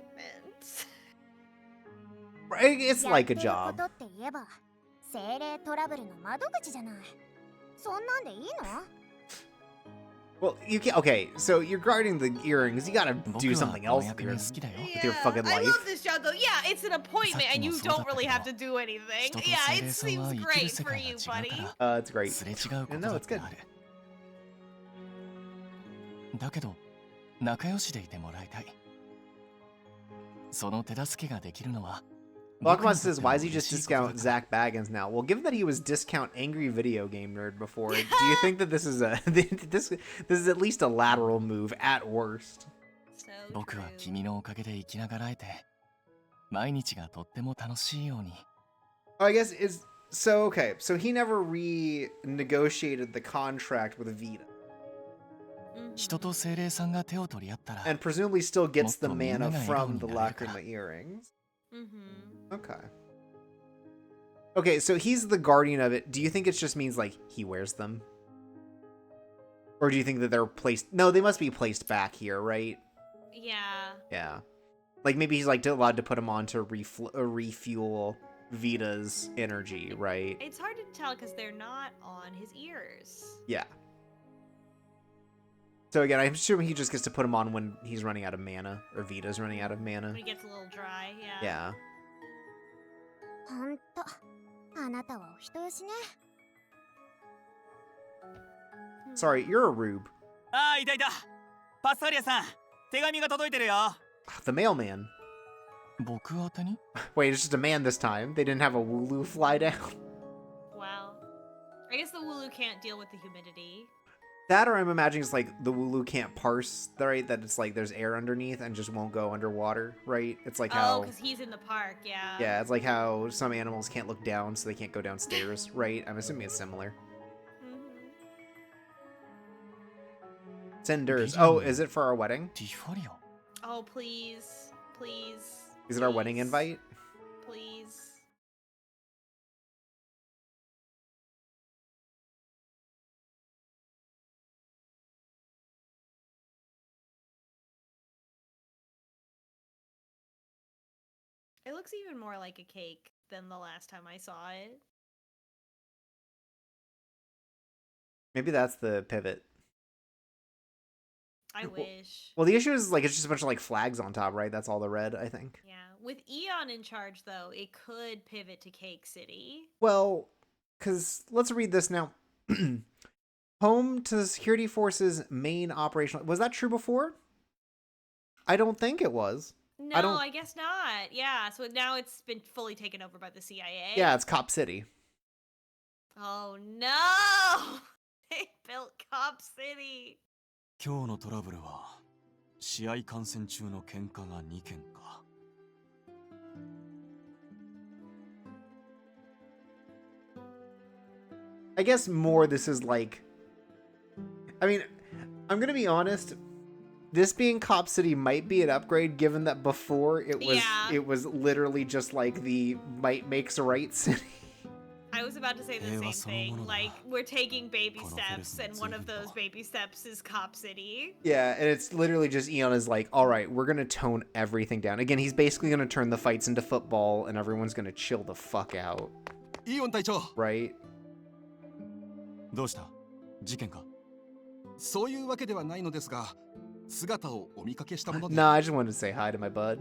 Right, it's やっ like て a るこ job. とって言えば精霊トラブルの窓口じゃない。そんなんでいいの？ Well, you can't. Okay, so you're guarding the earrings. You gotta do something else with your fucking I life. love this job though. Yeah, it's an appointment and you don't really have to do anything. Yeah, it seems great for you, buddy. It's great. すれ違うこと No, だ it's って good. ある。だけど仲良しでいてもらいたい。その手助けができるのは Lockmon says, why does he just discount Zach Baggins now? Well, given that he was discount angry video game nerd before, do you think that this is a this is at least a lateral move at worst? 僕は君のおかげで生きながらえて毎日がとっても楽しいように。 I guess is so okay. So he never renegotiated the contract with Vita, 人と精霊さんが手を取り合ったら and presumably still gets the もっとみんな mana が笑顔 from に the なれるから。 Lacrima earrings. Mm-hmm. Okay. Okay, so he's the guardian of it. Do you think it just means like he wears them? Or do you think that they're placed? No, they must be placed back here, right? Yeah. Yeah. Like maybe he's like allowed to put them on to refuel Vita's energy, right? It's hard to tell because they're not on his ears. Yeah. So again, I'm assuming he just gets to put them on when he's running out of mana, or Vita's running out of mana. When he gets a little dry, yeah. Yeah. ほんと、あなたはお人よしね。 Sorry, you're a rube. ああ、いたいた。パスタリアさん、手紙が届いてるよ。 The mailman. 僕宛てに Wait, it's just a man this time. They didn't have a Wooloo fly down. Wow. I guess the Wooloo can't deal with the humidity. That, or I'm imagining it's like the Wooloo can't parse, right? That it's like there's air underneath and just won't go underwater, right? It's like Oh, how... because he's in the park, yeah. Yeah, it's like how some animals can't look down, so they can't go downstairs, right? I'm assuming it's similar. Cinders. Oh, is it for our wedding? Tifalia. Oh, please. Please. Is it our wedding invite? Please. It looks even more like a cake than the last time I saw it. Maybe that's the pivot. I wish. Well, the issue is like it's just a bunch of like flags on top, right? That's all the red, I think. Yeah. With Eon in charge, though, it could pivot to Cake City. Well, because let's read this now. Home to the security forces' main operational. Was that true before? I don't think it was. No, I guess not. Yeah, so now it's been fully taken over by the CIA. Yeah, it's Cop City. Oh no! They built Cop City. 今日のトラブルは試合観戦中の喧嘩が2件か。I guess more this is like, I mean, I'm gonna be honest, this being Cop City might be an upgrade given that before it was literally just like the might makes right city. I was about to say the same thing. Like, we're taking baby steps, and one of those baby steps is Cop City. Yeah, and it's literally just Eon is like, all right, we're gonna tone everything down. Again, he's basically gonna turn the fights into football, and everyone's gonna chill the fuck out. Eon 隊長。 Right? どうした？事件か？そういうわけではないのですが、姿をお見かけしたもので。Nah, I just wanted to say hi to my bud.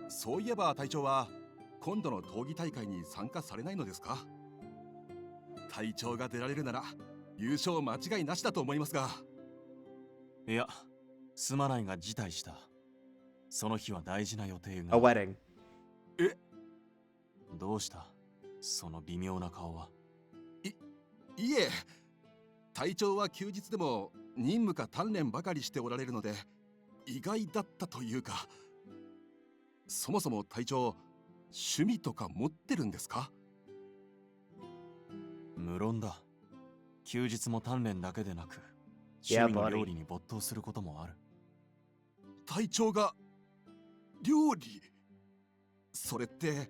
そういえば隊長は今度の闘技大会に参加されないのですか？隊長が出られるなら優勝間違いなしだと思いますが。いや、すまないが辞退した。その日は大事な予定が。A wedding. え？どうした？その微妙な顔は。いえ、隊長は休日でも任務か鍛錬ばかりしておられるので意外だったというか。そもそも隊長、趣味とか持ってるんですか？無論だ。休日も鍛錬だけでなく、趣味の料理に没頭することもある。隊長が料理？それって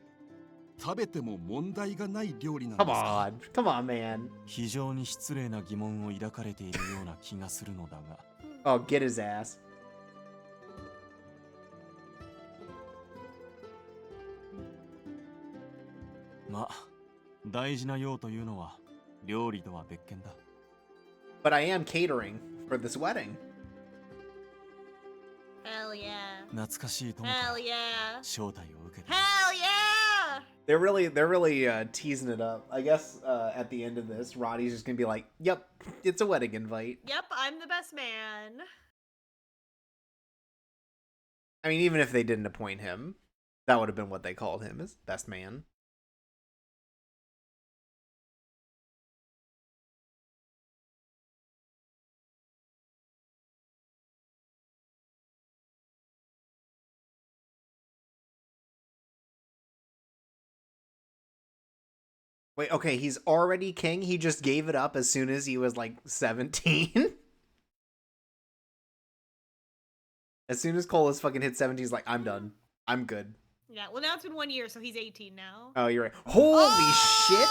食べても問題がない料理なんですか？ Come on, man. 非常に失礼な疑問を抱かれているような気がするのだが。Oh, get his ass. まあ、大事な用というのは料理とは別件だ。But I am catering for this wedding. Hell yeah. 懐かしい友から Hell yeah. 招待を受けた。 Hell yeah! They're really teasing it up. I guess at the end of this, Roddy's just gonna be like, "Yep, it's a wedding invite." Yep, I'm the best man. I mean, even if they didn't appoint him, that would have been what they called him, as best man. Wait, okay, he's already king? He just gave it up as soon as he was, like, 17? As soon as Cole has fucking hit 17, he's like, I'm done. I'm good. Yeah, well now it's been 1 year, so he's 18 now. Oh, you're right. Holy shit!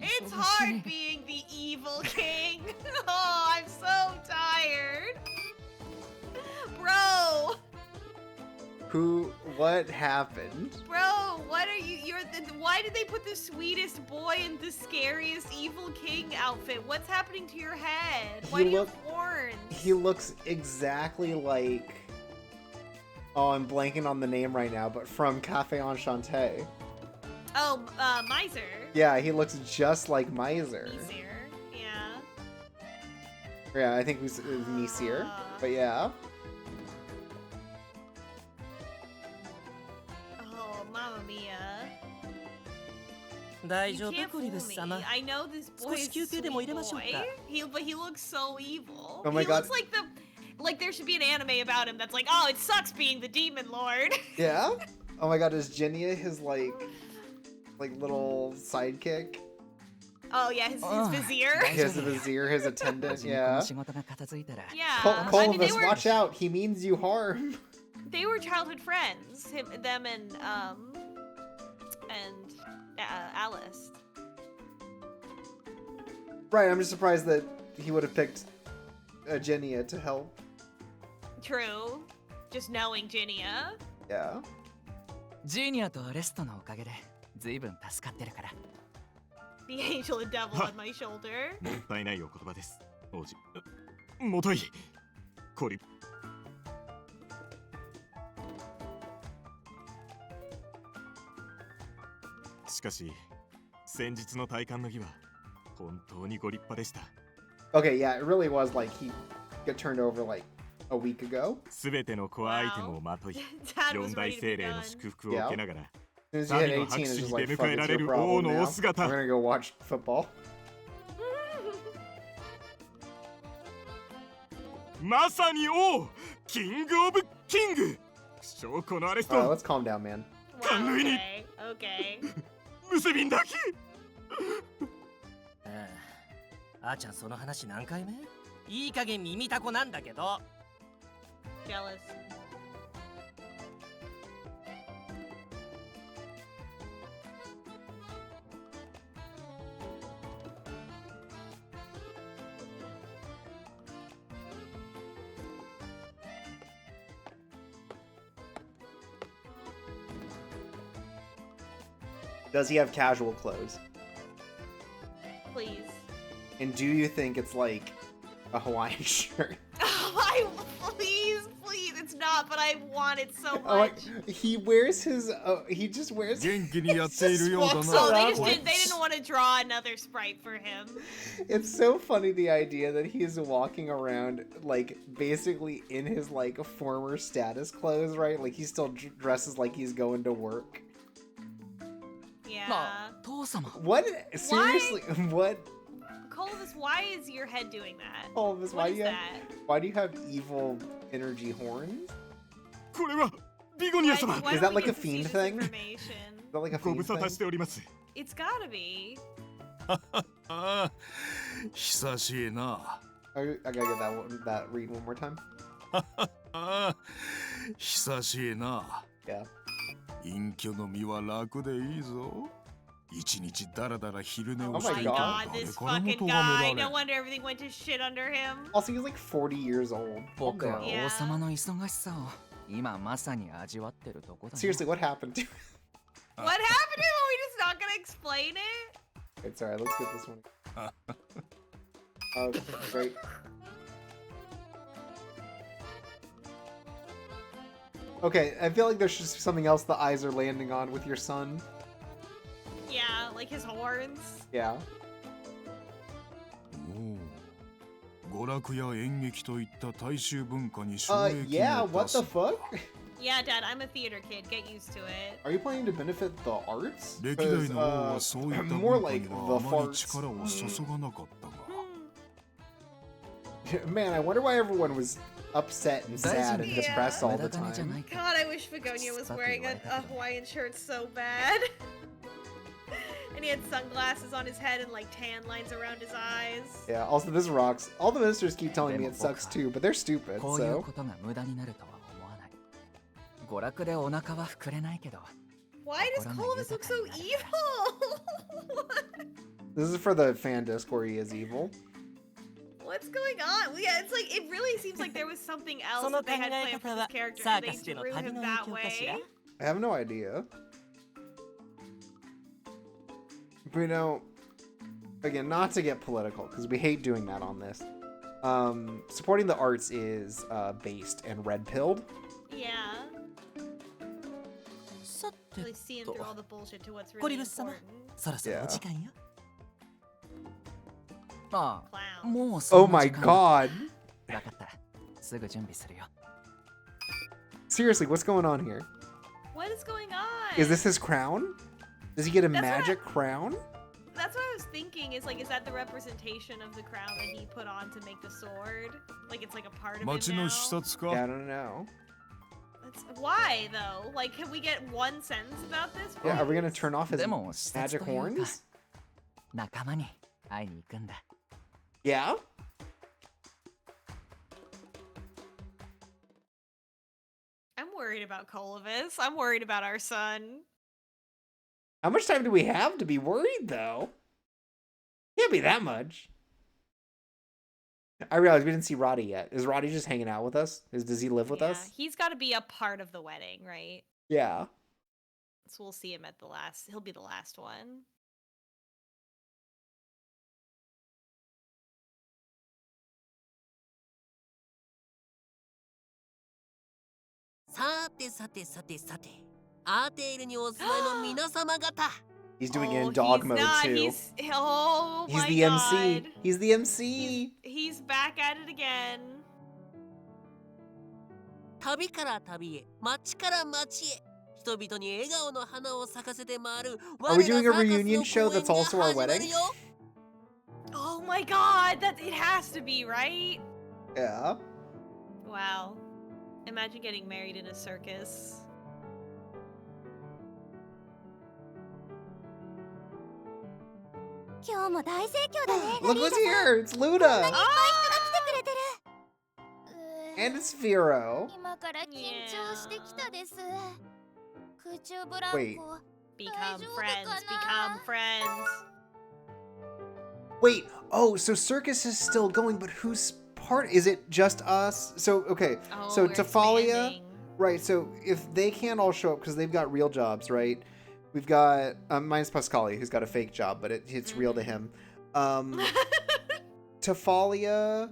It's hard being the evil king. Oh, I'm so tired. Bro! What happened? Bro, what are you? Why did they put the sweetest boy in the scariest evil king outfit? What's happening to your head? Why do you have horns? He looks exactly like... Oh, I'm blanking on the name right now, but from Cafe Enchanté. Oh, Miser. Yeah, he looks just like Miser. Miser, yeah. Yeah, I think it was Misir, but yeah. Oh, Mamma Mia. 大 You 丈夫 can't クリブ fool ス me. 様。 I know this boy 少し is 休憩でも入れましょうか。 But he looks so evil. Oh my he God. looks like there should be an anime about him that's like, oh, it sucks being the demon lord. Yeah? Oh my god, is Jinya his, like little sidekick? Oh yeah, his vizier. His vizier, his attendant, yeah. Yeah. Colvis, watch out, he means you harm. They were childhood friends, them and Alice. Right, I'm just surprised that he would have picked Jinya to help. True. Just knowing Ginia. Yeah. ジーニアとアレストのおかげで随分助かってるから。 The angel and devil on my shoulder. もったいないお言葉です、王子。もとい。こり。しかし、先日の戴冠の儀は本当にご立派でした。Okay, yeah, it really was like he got turned over like a week ago. すべてのコアアイテムをまとい、四大精霊の祝福を受けながら、 As soon as you hit 18, it's just like, fuck, it's your problem now. We're gonna go watch football. まさに王、キングオブキング。証拠のアレスト。 Let's calm down, man. 感類に。Okay. むせびんだき。あーちゃんその話何回目？いい加減耳たこなんだけど。Jealous. Does he have casual clothes? Please. And do you think it's like a Hawaiian shirt? Please, it's not, but I want it so much. Oh, like, he wears his. He just wears. Oh, they didn't want to draw another sprite for him. It's so funny the idea that he's walking around like basically in his like former status clothes, right? Like he still dresses like he's going to work. Yeah. What? Seriously? What? Colvis, why is your head doing that? Colvis, What is that? Why do you have evil energy horns? これはビゴニア様。 Is that like a fiend thing? Is that like a ご fiend 無沙汰 thing? しております。 It's gotta be. 久しいな。 I gotta get that read one more time. 久しいな。 Yeah. 隠居の身は楽でいいぞ。一日だらだら昼寝 Oh をして my いた god, ら this 誰からも fucking 咎め guy. られ No wonder everything went to shit under him. Also, he's like 40 years old. 僕は Yeah. 王様の忙しさを今まさに味わってるとこだね。 Seriously, what happened to him? What happened to him? Are we just not gonna explain it? It's alright, let's get this one. Oh, great. Okay, I feel like there's just something else the eyes are landing on with your son. Yeah, like his horns. Yeah. 娯楽や演劇といった大衆文化に収益 Yeah, を what 出 the す。 fuck? Yeah, Dad, I'm a theater kid. Get used to it. Are you planning to benefit the arts? 歴代の王はそういった more 文化 like に the はあまり farts. 力を注がなかったが。 Man, I wonder why everyone was upset and sad and depressed all the time. God, I wish Fagonia was wearing a Hawaiian shirt so bad. And he had sunglasses on his head and like tan lines around his eyes. Yeah, also this rocks. All the ministers keep telling me it sucks too, but they're stupid, こういう so. ことが無駄になるとは思わない。娯楽でお腹は膨れないけど。 Why does Colvis look so evil? This is for the fan disc where he is evil. What's going on? Yeah, it's like it really seems like there was something else that they had planned for this character and they drew him that way. I have no idea. But you know, again, not to get political, because we hate doing that on this. Supporting the arts is based and red-pilled. Yeah. Really seeing through all the bullshit to what's really important. そろそろお時間よ。ああ、もう Oh my god! わかった。すぐ準備するよ。 Seriously, what's going on here? What is going on? Is this his crown? Does he get a That's what magic crown? That's what I was thinking. Is like, is that the representation of the crown that he put on to make the sword? Like it's like a part of it 町 now. の視察か Yeah, I don't know. Why though? Like, can we get one sentence about this? Yeah, are we gonna turn off his でも視察 magic というか horns? 仲間に会いに行くんだ。 Yeah? I'm worried about Colovis. I'm worried about our son. How much time do we have to be worried, though? Can't be that much. I realized we didn't see Roddy yet. Is Roddy just hanging out with us? Does he live with Yeah, us? he's got to be a part of the wedding, right? Yeah. So we'll see him at the last. He'll be the last one. He's doing it in Oh, dog he's mode not. too. Oh He's my the MC. God. He's the MC. He's back at it again. 旅から旅へ、街から街へ、人々に笑顔の花を咲かせて回る Are we doing a reunion show that's also our wedding? Oh my God, it has to be, right? Yeah. Wow. Imagine getting married in a circus. Look who's here! It's Luna! And it's Viro. Wait. Become friends. Become friends. Wait. Oh, so Circus is still going, but whose part? Is it just us? So, okay. Oh, so we're Tifalia. expanding. Right, so if they can't all show up because they've got real jobs, right? We've got, minus Pascali, who's got a fake job, but it's real to him. Tifalia,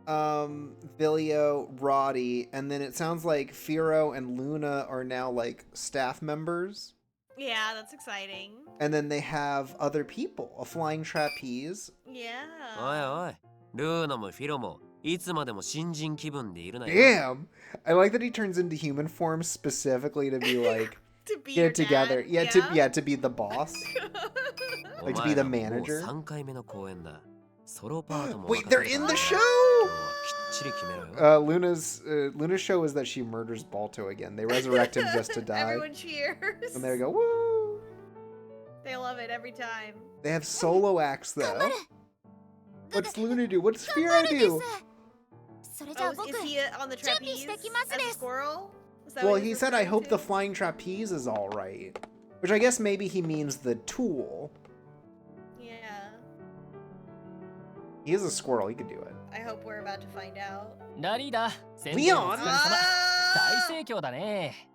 Vilio, Roddy, and then it sounds like Firo and Luna are now like staff members. Yeah, that's exciting. And then they have other people, a flying trapeze. Yeah. おいおい、ルーナもフィロもいつまでも新人気分でいるなよ。 Damn! I like that he turns into human form specifically to be like, To be get your it together. dad, Yeah, yeah? to be the boss. お Like to 前 be the らもう manager. 3回目の公演だ。ソロパートも Wait, 分かっ they're てる in から the show! 今日はきっちり決めろよ。 Luna's show is that she murders Balto again. They resurrect him just to die. Everyone cheers. And they go, woo! They love it every time. They have solo acts though. What's Luna do? What's Firo do? Oh, is he on the trapeze as a squirrel? Is that Well, what he he's said, I referring hope to? the flying trapeze is alright. Which I guess maybe he means the tool. Yeah. He is a squirrel, he could do it. I hope we're about to find out. ラリーだ。宣伝 Leon! お疲れ様。大盛況だね。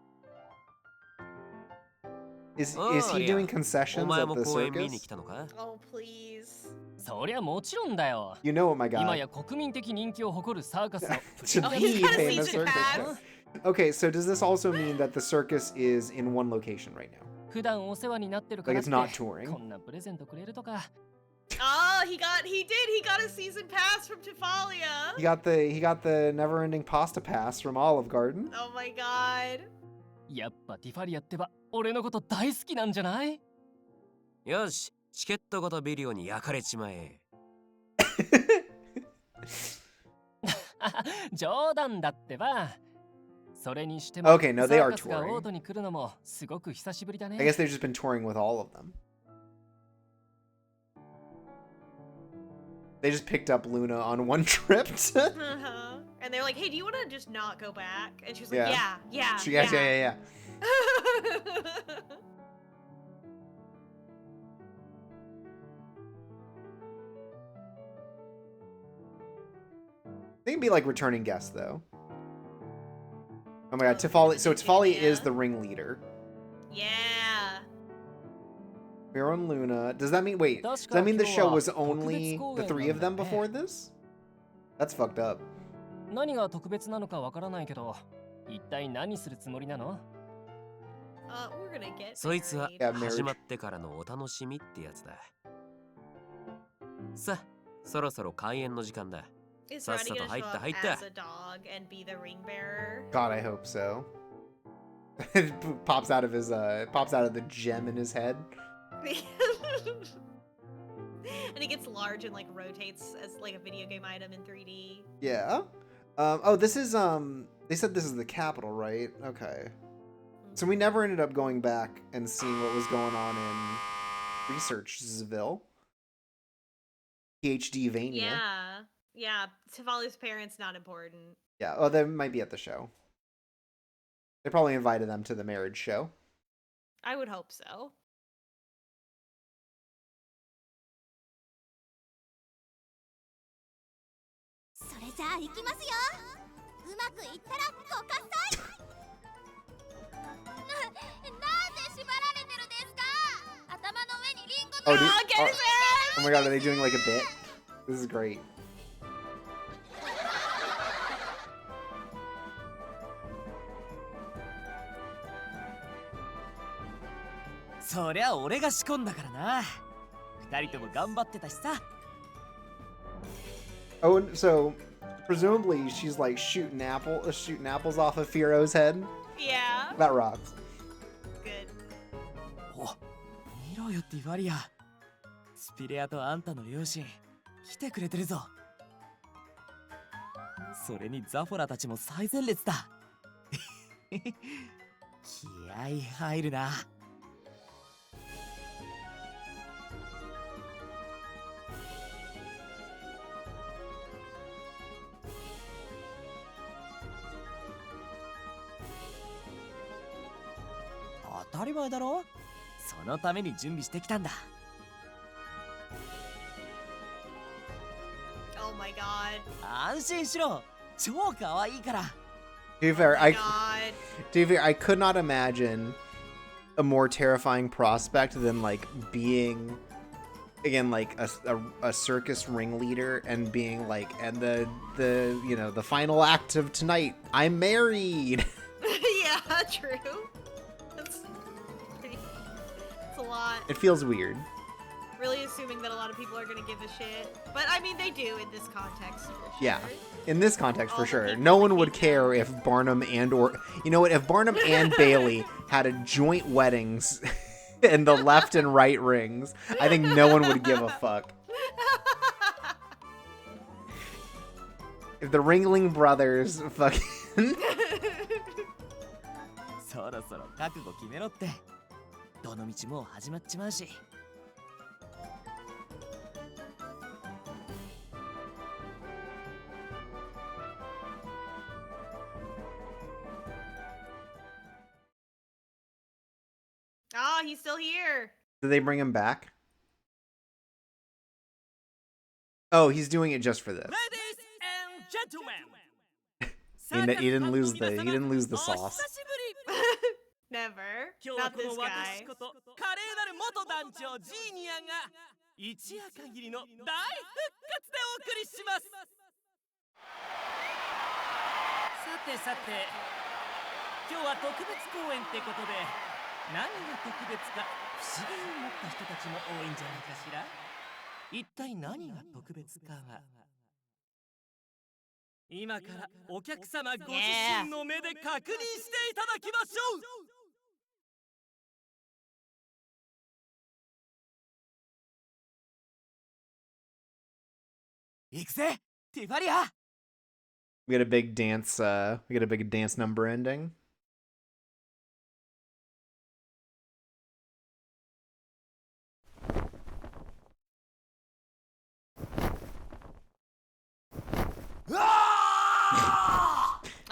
Is Oh, he doing yeah. concessions お前 at も the 公演見に circus? 来たのか Oh, please. そりゃもちろんだよ。 You know what, my 今 god. や国民的人気を誇るサーカスの To Oh, he's be got a famous season circus pass. show. Okay, so does this also mean that the circus is in one location right now? 普段お世話になってるか Like ら it's って not touring? こんなプレゼントくれるとか。 Oh, he got a season pass from Tifalia. He got the never-ending pasta pass from Olive Garden. Oh my god. やっぱティファリアってば俺のこと大好きなんじゃない？よし、チケットごとビリオに焼かれちまえ。冗談だってば。それにしても Okay, no, they サー are カスが touring. オートに来るのもすごく久しぶりだね。 I guess they've just been touring with all of them. They just picked up Luna on one trip. Uh-huh. And they're like, hey, do you want to just not go back? And she's like, Yeah. yeah. Yeah. They can be like returning guests though. Oh my god, Tifalia. So Tifalia is the ringleader. Yeah. Miro and Luna. Does that mean does that mean the show was only the three of them before this? That's fucked up. 何が特別なのかわからないけど、一体何するつもりなの？ We're gonna get そいつは Yeah, marriage. 始まってからのお楽しみってやつだ。さあ、そろそろ開演の時間だ。 Is さっ Roddy さと gonna 入っ show た up 入った as a dog and be the ring bearer? God, I hope so. It pops out of the gem in his head. And he gets large and like rotates as like a video game item in 3D. Yeah. Oh, this is they said this is the capital, right? Okay. So we never ended up going back and seeing what was going on in Researchsville. PhD Vania. Yeah. Tifalia's parents not important. Yeah. Oh, they might be at the show. They probably invited them to the marriage show. I would hope so. れじゃあ行きますよ。うまくいったらご喝采。なんで縛られてるんですか？頭の上にリンゴ Oh, と oh my god, are they doing like a bit? This is great. そりゃ俺が仕込んだからな。二人とも頑張ってたしさ。 Oh, and so presumably she's like shooting apples off of Firo's head. Yeah. That rocks. Good. お、見ろよティファリア。スピレアとあんたの両親来てくれてるぞ。それにザフォラたちも最前列だ。気合入るな。当たり前だろ。そのために準備してきたんだ。 Oh my god. 安心しろ。超可愛いから。 To be fair, Oh my god. to be fair, I could not imagine a more terrifying prospect than like being again like a circus ringleader and being like, and the you know, the final act of tonight, I'm married. Yeah, true. That's pretty. It's a lot. It feels weird. Really assuming that a lot of people are gonna give a shit, but I mean they do in this context for sure. Yeah, in this context for sure. No one would care if Barnum or you know what, if Barnum and Bailey had a joint weddings in the left and right rings, I think no one would give a fuck. If the Ringling brothers fucking そろそろ覚悟決めろって。どの道もう始まっちまうし。 Ah, he's still here. Did they bring him back? Oh, he's doing it just for this. Ladies and gentlemen. He didn't lose the sauce. Never. Not this guy. 華麗なる元団長ジーニアが一夜限りの大復活でお送りします。さてさて、今日は特別公演ってことで、何が特別か不思議に思った人たちも多いんじゃないかしら。一体何が特別かは、今からお客様ご自身の目で確認していただきましょう。 行くぜ、ティファリア。 We got a big dance number ending.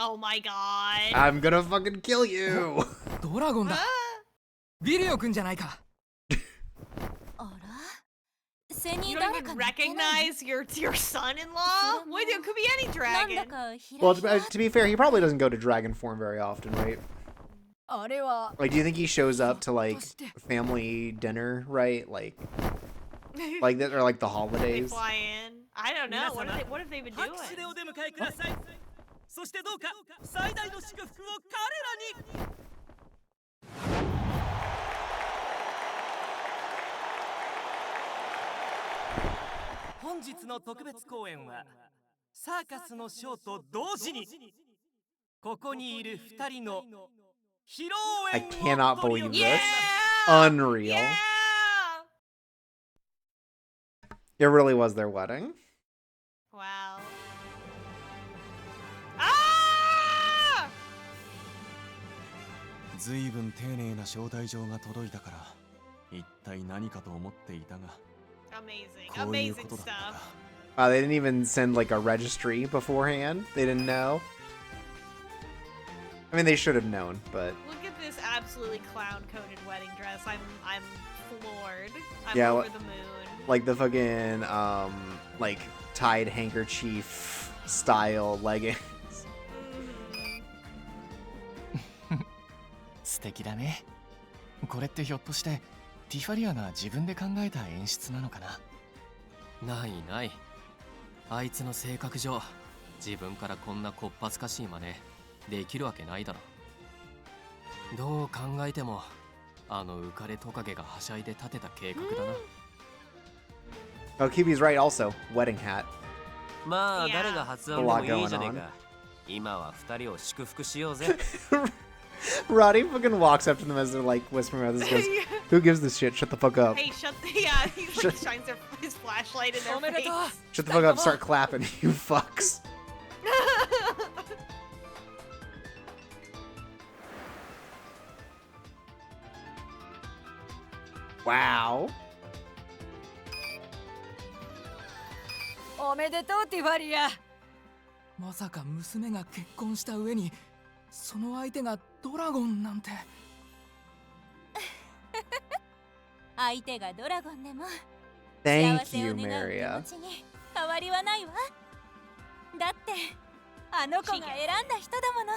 Oh my god. I'm gonna fucking kill you. ドラゴンだ。ビリオくんじゃないか。 You don't even recognize your son-in-law? Wait, it could be any dragon. Well, to be fair, he probably doesn't go to dragon form very often, right? Like, do you think he shows up to like family dinner, right? Like that, or like the They holidays? fly in. I don't know. What have they been doing? そしてどうか最大の祝福を彼らに。 本日の特別公演はサーカスのショーと同時にここにいる2人の披露 I 宴 cannot believe this. Unreal. It really was their wedding. Wow. Ah! 随分丁寧な招待状が届いたから、一体何かと思っていたが。 Amazing. こういうこ Amazing とだった stuff. か。They didn't even send like a registry beforehand. They didn't know. I mean, they should have known, but Look at this absolutely clown-coated wedding dress. I'm floored. I'm Yeah, over the moon. like the fucking like tied handkerchief style leggings. 素敵だね。これってひょっとしてティファリアが自分で考えた演出なのかな。ないない。あいつの性格上、自分からこんなこっぱずかしい真似できるわけないだろ。どう考えてもあの浮かれトカゲがはしゃいで立てた計画だな。Oh, Kibi's right also. Wedding hat. まあ誰が発案でもいいじゃねえか。今は二人を祝福しようぜ。Roddy fucking walks up to them as they're like whispering about this. Goes, "Who gives this shit? Shut the fuck up. Hey, he like shines his flashlight in their face. Shut the fuck up. Start clapping, you fucks." Wow. おめでとうティファリア。まさか娘が結婚した上にその相手がドラゴンなんて。相手がドラゴンでも Thank 幸せ you, を願う Maria. 気持ちに変わりはないわ。だってあの子が選んだ人だもの。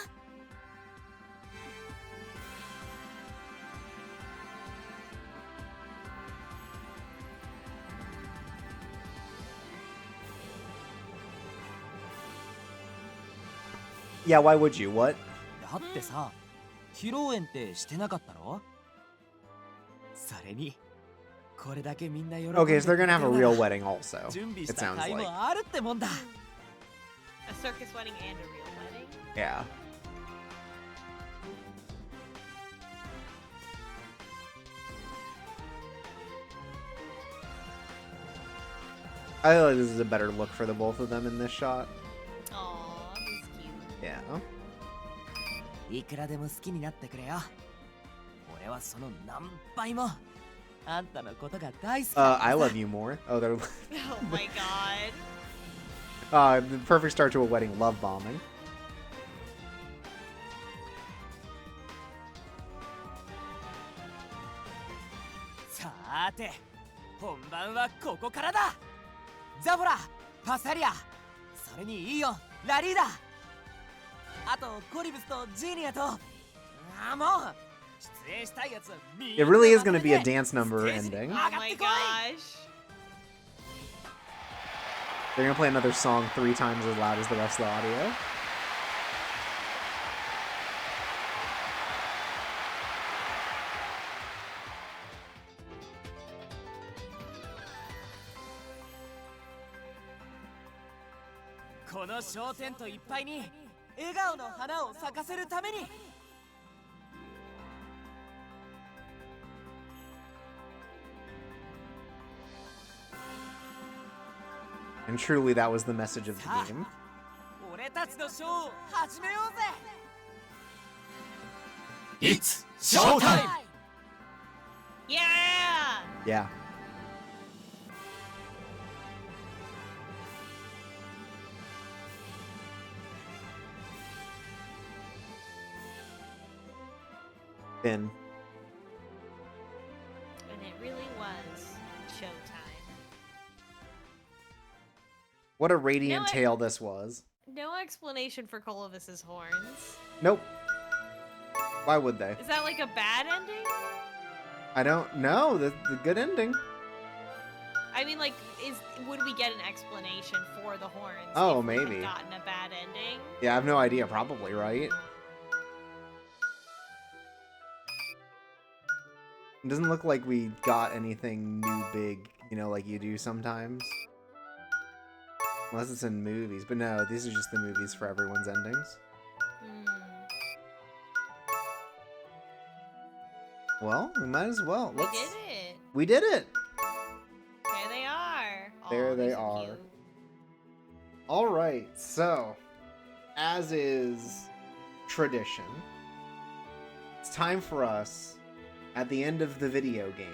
Yeah, why would you? What? だってさ、披露宴ってしてなかったろ？それにこれだけみんな喜んで Okay, so they're gonna have a real wedding also. 準備し It た sounds 甲斐 like. もあるってもんだ。A circus wedding and a real wedding. Yeah. I feel like this is a better look for the both of them in this shot. Aw, this is cute. Yeah. いくらでも好きになってくれよ。俺はその何倍もあんたのことが大好きだ。I love you more. Oh, they're. Oh my god. The perfect start to a wedding. Love bombing. さーて、本番はここからだ。ザボラ、パサリア、それにイーオン、ラリーダ、あとコリブスとジーニアと、もう出演したいやつみんな It really is going to be a dance number ending. Oh my gosh. They're going to play another song 3 times as loud as the rest of the audio. This 商店といっぱいに笑顔の花を咲かせるために。And truly, that was the message of the game. 俺たちのショーを始めようぜ。It's showtime! Yeah! Yeah. Finn. And it really was showtime. What a radiant No, tale this was. No explanation for Colovis's horns. Nope. Why would they? Is that like a bad ending? I don't know. The good ending. I mean, like, would we get an explanation for the horns? Oh, if we had maybe. gotten a bad ending. Yeah, I have no idea. Probably, right? It doesn't look like we got anything new big, you know, like you do sometimes. Unless it's in movies. But no, these are just the movies for everyone's endings. Well, we might as well. We did it. We did it. There they are. There Aw, they they're so are. cute. All right. So, as is tradition, it's time for us at the end of the video game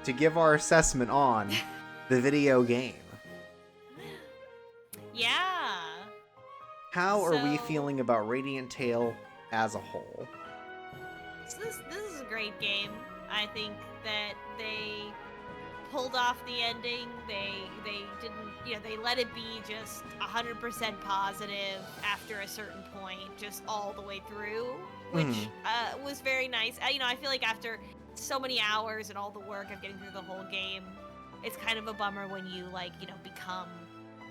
to give our assessment on the video game. Yeah. How are we So- feeling about Radiant Tale as a whole? So this is a great game. I think that they pulled off the ending. They didn't, they let it be just 100% positive after a certain point, just all the way through, which was very nice. I feel like after so many hours and all the work of getting through the whole game, it's kind of a bummer when you become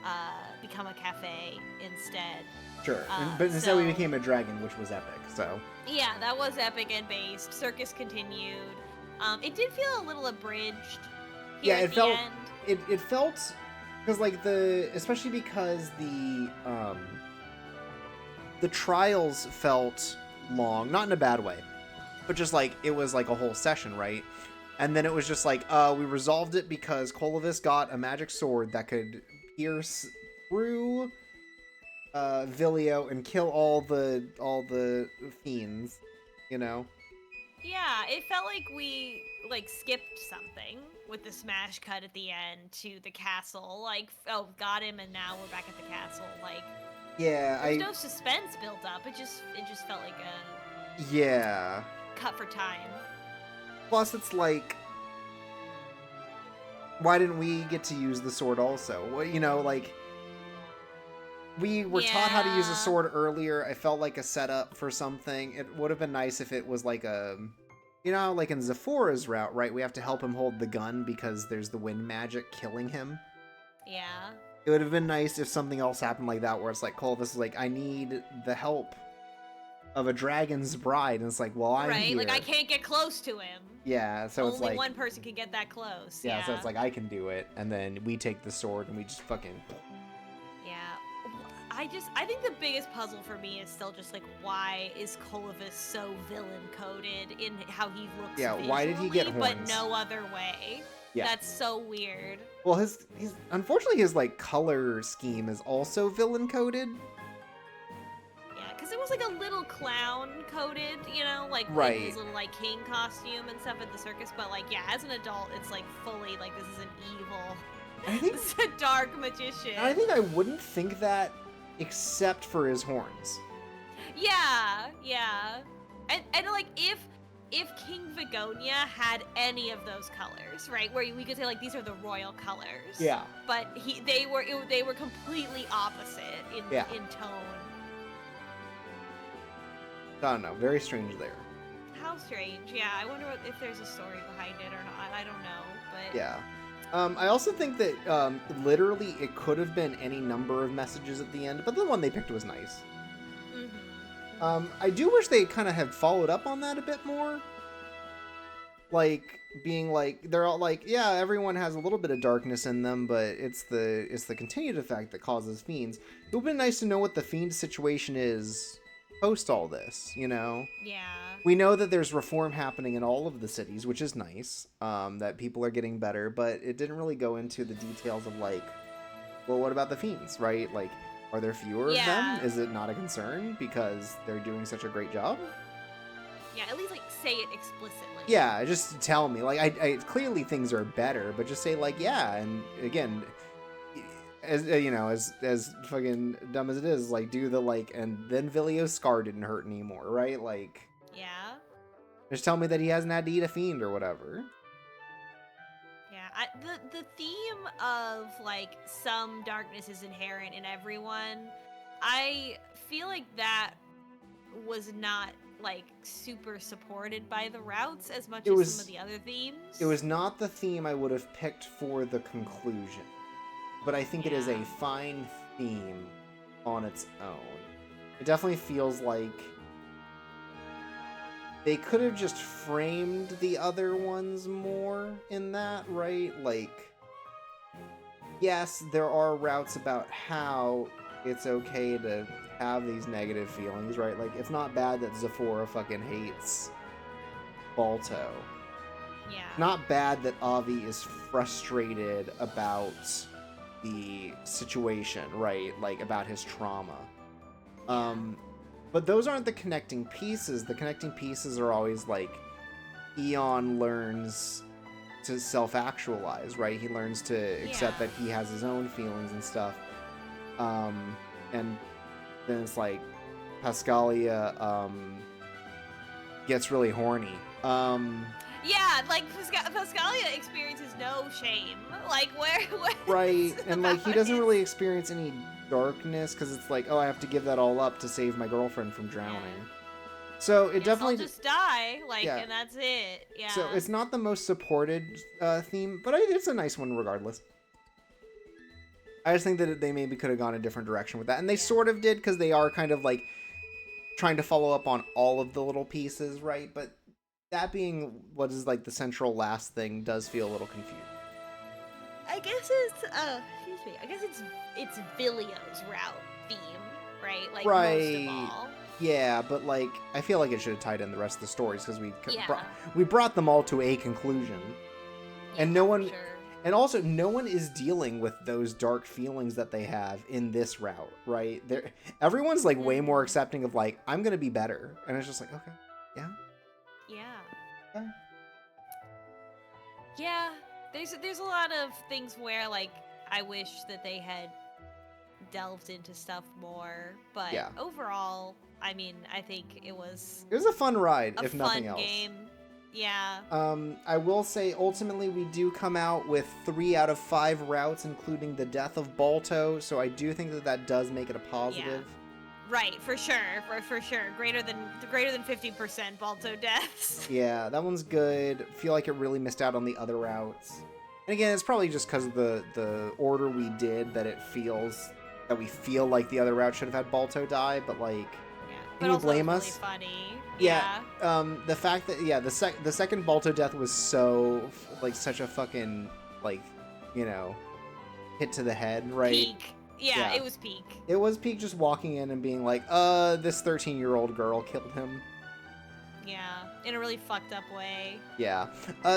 a cafe instead. Sure, but instead we became a dragon, which was epic. So yeah, that was epic and based. Circus continued. It did feel a little abridged. Here at the end. It felt because especially because the trials felt long, not in a bad way, but just like it was like a whole session, right? And then it was just like we resolved it because Kolovis got a magic sword that could pierce through Vilio and kill all the fiends, Yeah, it felt like we skipped something with the smash cut at the end to the castle. Got him, and now we're back at the castle. Yeah, there's no suspense built up. It just felt like a cut for time. Plus, it's like, why didn't we get to use the sword also? We were taught how to use a sword earlier. I felt like a setup for something. It would have been nice if it was like like in Zephora's route, right? We have to help him hold the gun because there's the wind magic killing him. Yeah. It would have been nice if something else happened like that, where it's like, Kolovis is like, I need the help of a dragon's bride. And it's like, well, I'm here. I can't get close to him. Yeah, so it's like... Only one person can get that close. Yeah, so it's like, I can do it. And then we take the sword and we just fucking... Yeah. I think the biggest puzzle for me is still just why is Kolovis so villain coded in how he looks? Yeah, why did he get horns? But no other way. Yeah. That's so weird. Well, unfortunately his color scheme is also villain coded. Yeah, because it was a little clown coded, right. In his little king costume and stuff at the circus. But as an adult, it's fully this is an evil. This is a dark magician. I think I wouldn't think that. Except for his horns. Yeah. And if King Vigonia had any of those colors, right? Where we could say these are the royal colors. Yeah. But they were completely opposite in tone. I don't know. Very strange there. How strange. Yeah, I wonder if there's a story behind it or not. I don't know, but yeah. I also think that literally it could have been any number of messages at the end, but the one they picked was nice. I do wish they kind of had followed up on that a bit more. Being they're all yeah, everyone has a little bit of darkness in them, but it's the continued effect that causes fiends. It would have been nice to know what the fiend situation is post all this, Yeah. We know that there's reform happening in all of the cities, which is nice, that people are getting better, but it didn't really go into the details of well, what about the fiends, right? Are there fewer of them? Is it not a concern because they're doing such a great job? Yeah, at least say it explicitly. Yeah, just tell me. I clearly things are better, but just say yeah, and again, as as fucking dumb as it is, do the and then Vilio's scar didn't hurt anymore, right? Yeah. Just tell me that he hasn't had to eat a fiend or whatever. Yeah, the theme of some darkness is inherent in everyone. I feel like that was not super supported by the routes as much as some of the other themes. It was not the theme I would have picked for the conclusion, but I think it is a fine theme on its own. It definitely feels like they could have just framed the other ones more in that, right? Yes, there are routes about how it's okay to have these negative feelings, right? It's not bad that Zephora fucking hates Balto. Yeah. Not bad that Avi is frustrated about the situation, right? About his trauma. But those aren't the connecting pieces. The connecting pieces are always Eon learns to self-actualize, right? He learns to accept that he has his own feelings and stuff. And then it's Pascalia gets really horny. Yeah, like Pascalia experiences no shame. Like where Right, and like he doesn't really experience any darkness because it's like, oh, I have to give that all up to save my girlfriend from drowning. Yeah. So it definitely I'll just die, like, yeah. and that's it. Yeah. So it's not the most supported theme, but it's a nice one regardless. I just think that they maybe could have gone a different direction with that, and they sort of did because they are kind of like trying to follow up on all of the little pieces, right? But that being what is like the central last thing does feel a little confusing. I guess it's excuse me. I guess it's Vilio's route theme, right? Like most of all. Yeah, but like I feel like it should have tied in the rest of the stories because we brought them all to a conclusion, and no one, and also no one is dealing with those dark feelings that they have in this route, right? Everyone's like way more accepting of like I'm gonna be better, and it's just like okay, yeah. Yeah, there's a lot of things where like I wish that they had delved into stuff more, but overall, I mean, I think it was a fun ride, if nothing else. Game. Yeah. I will say ultimately we do come out with 3 out of 5 routes, including the death of Balto, so I do think that does make it a positive. Yeah. Right, for sure, for sure. Greater than 50% Balto deaths. Yeah, that one's good. Feel like it really missed out on the other routes. And again, it's probably just because of the order we did that we feel like the other route should have had Balto die, but like, can you blame us? Really funny. Yeah. The fact that the second Balto death was so like such a fucking like, you know, hit to the head, right? Peak. Yeah, it was peak. It was peak just walking in and being like, this 13-year-old girl killed him. Yeah, in a really fucked up way. Yeah.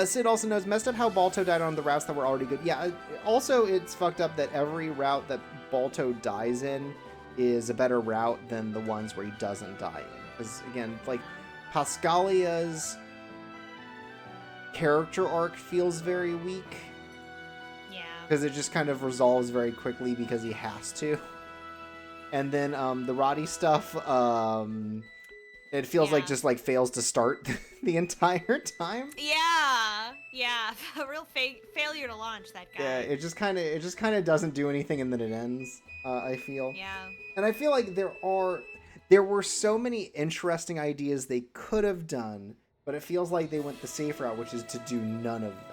Sid also knows, messed up how Balto died on the routes that were already good. Yeah, also it's fucked up that every route that Balto dies in is a better route than the ones where he doesn't die in. Because, again, like, Pascalia's character arc feels very weak. Because it just kind of resolves very quickly because he has to. And then the Roddy stuff, it feels like just like fails to start the entire time. Yeah, a real failure to launch that guy. Yeah, it just kind of doesn't do anything and then it ends. I feel. Yeah. And I feel like there were so many interesting ideas they could have done, but it feels like they went the safe route, which is to do none of them.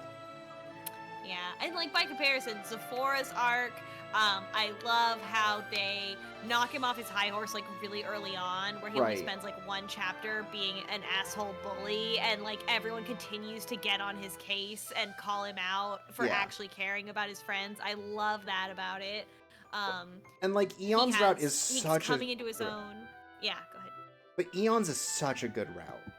Yeah, and like by comparison, Zephora's arc, I love how they knock him off his high horse like really early on, where he only spends like 1 chapter being an asshole bully, and like everyone continues to get on his case and call him out for actually caring about his friends. I love that about it. And like Eon's route is such he's coming into his own. Yeah, go ahead. But Eon's is such a good route.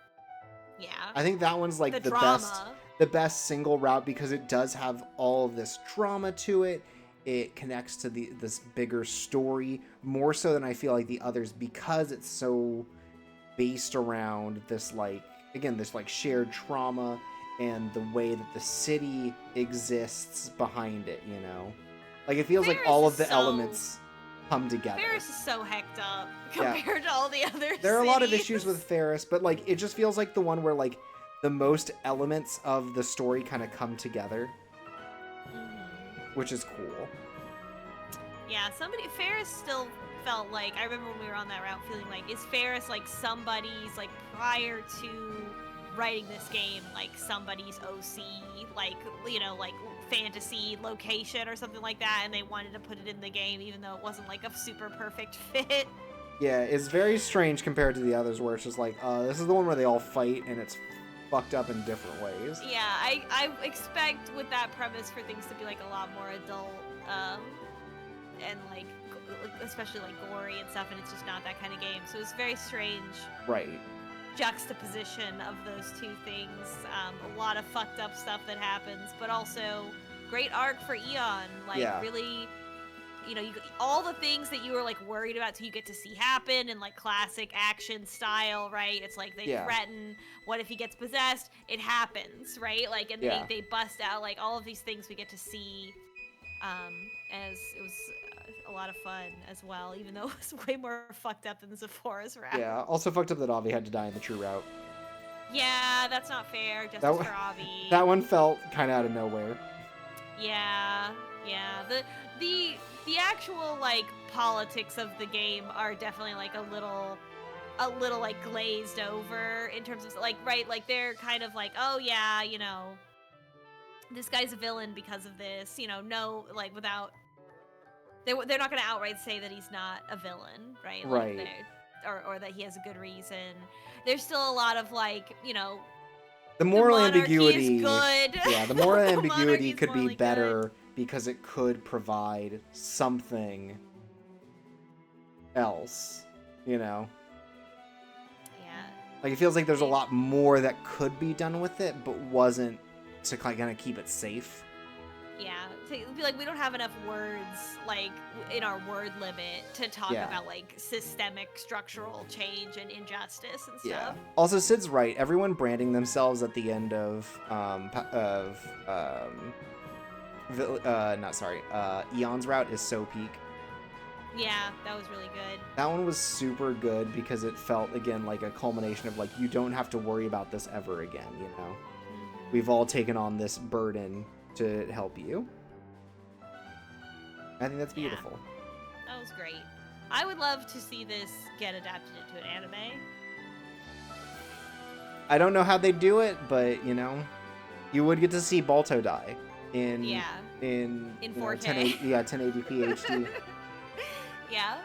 Yeah. I think that one's like the best single route because it does have all of this drama to it. It connects to this bigger story more so than I feel like the others because it's so based around this like shared trauma and the way that the city exists behind it, you know? Like it feels like all of the elements come together. Ferris is so hecked up compared to all the others. There are a lot of issues with Ferris, but like it just feels like the one where like the most elements of the story kind of come together, which is cool. Yeah, Ferris still felt like, I remember when we were on that route feeling like, is Ferris like somebody's, like prior to writing this game, like somebody's OC, like, you know, like fantasy location or something like that, and they wanted to put it in the game even though it wasn't like a super perfect fit. Yeah, it's very strange compared to the others where it's just like, this is the one where they all fight and it's fucked up in different ways. Yeah, I expect with that premise for things to be like a lot more adult, and like especially like gory and stuff, and it's just not that kind of game. So it's very strange. Right. Juxtaposition of those two things. A lot of fucked up stuff that happens, but also great arc for Eon. Like really, you know, all the things that you were like worried about, so you get to see happen in like classic action style, right? It's like they threaten, what if he gets possessed? It happens, right? Like, and they bust out like all of these things we get to see. As it was a lot of fun as well, even though it was way more fucked up than Zephora's route. Yeah, also fucked up that Avi had to die in the true route. Yeah, that's not fair. Justice That for one, Avi. that one felt kind of out of nowhere. Yeah, yeah. The actual like politics of the game are definitely like a little like glazed over in terms of like, right, like they're kind of like, oh yeah, you know, this guy's a villain because of this, you know, no, like without they're not going to outright say that he's not a villain, right? Right. Like or that he has a good reason. There's still a lot of like, you know, The moral monarchy ambiguity. is good. Yeah, the moral The ambiguity monarchy's could be morally better because it could provide something else, you know? Yeah. Like, it feels like there's a lot more that could be done with it, but wasn't to kind of keep it safe. Yeah, so it'd be like we don't have enough words like in our word limit to talk Yeah. about like systemic structural change and injustice and Yeah. stuff. Also, Sid's right. Everyone branding themselves at the end of Eon's route is so peak. Yeah, that was really good. That one was super good because it felt again like a culmination of like you don't have to worry about this ever again, you know. We've all taken on this burden to help you. I think that's beautiful. That was great. I would love to see this get adapted into an anime. I don't know how they do it, but you know, you would get to see Balto die in Yeah. in In you know, 4K. 1080p HD. Yeah.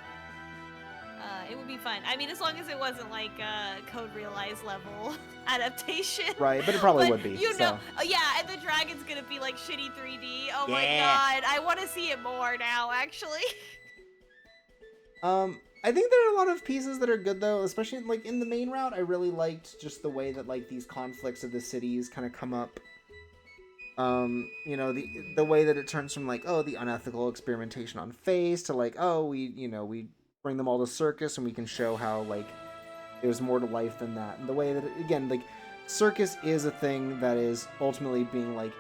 It would be fun. I mean, as long as it wasn't like Code Realize level adaptation. Right, but it probably would be, You so. know, yeah, and the dragon's gonna be like shitty 3D. Oh my Yeah. god, I want to see it more now. Actually. I think there are a lot of pieces that are good though, especially like in the main route. I really liked just the way that like these conflicts of the cities kind of come up. You know, the way that it turns from like, oh, the unethical experimentation on Face to like, oh, we bring them all to Circus and we can show how like there's more to life than that. And the way that again, like Circus is a thing that is ultimately being like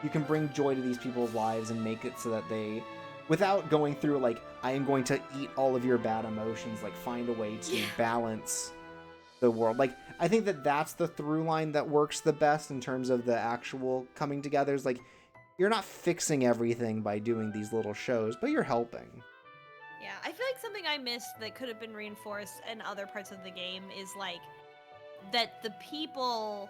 you can bring joy to these people's lives and make it so that they, without going through like I am going to eat all of your bad emotions, like find a way to balance the world. Like I think that that's the through line that works the best in terms of the actual coming together. Is like you're not fixing everything by doing these little shows, but you're helping. Yeah, I feel like something I missed that could have been reinforced in other parts of the game is like that the people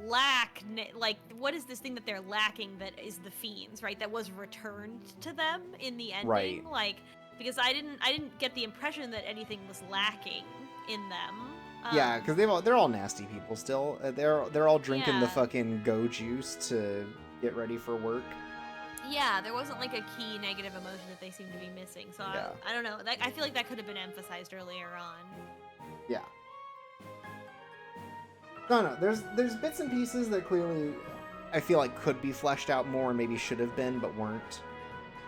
lack like what is this thing that they're lacking that is the fiends, right? That was returned to them in the ending, Right. like because I didn't get the impression that anything was lacking in them. Yeah, because they're all nasty people still. They're all drinking the Yeah. fucking go juice to get ready for work. Yeah, there wasn't like a key negative emotion that they seem to be missing. So Yeah. I don't know. Like, I feel like that could have been emphasized earlier on. Yeah. No, there's bits and pieces that clearly I feel like could be fleshed out more and maybe should have been but weren't.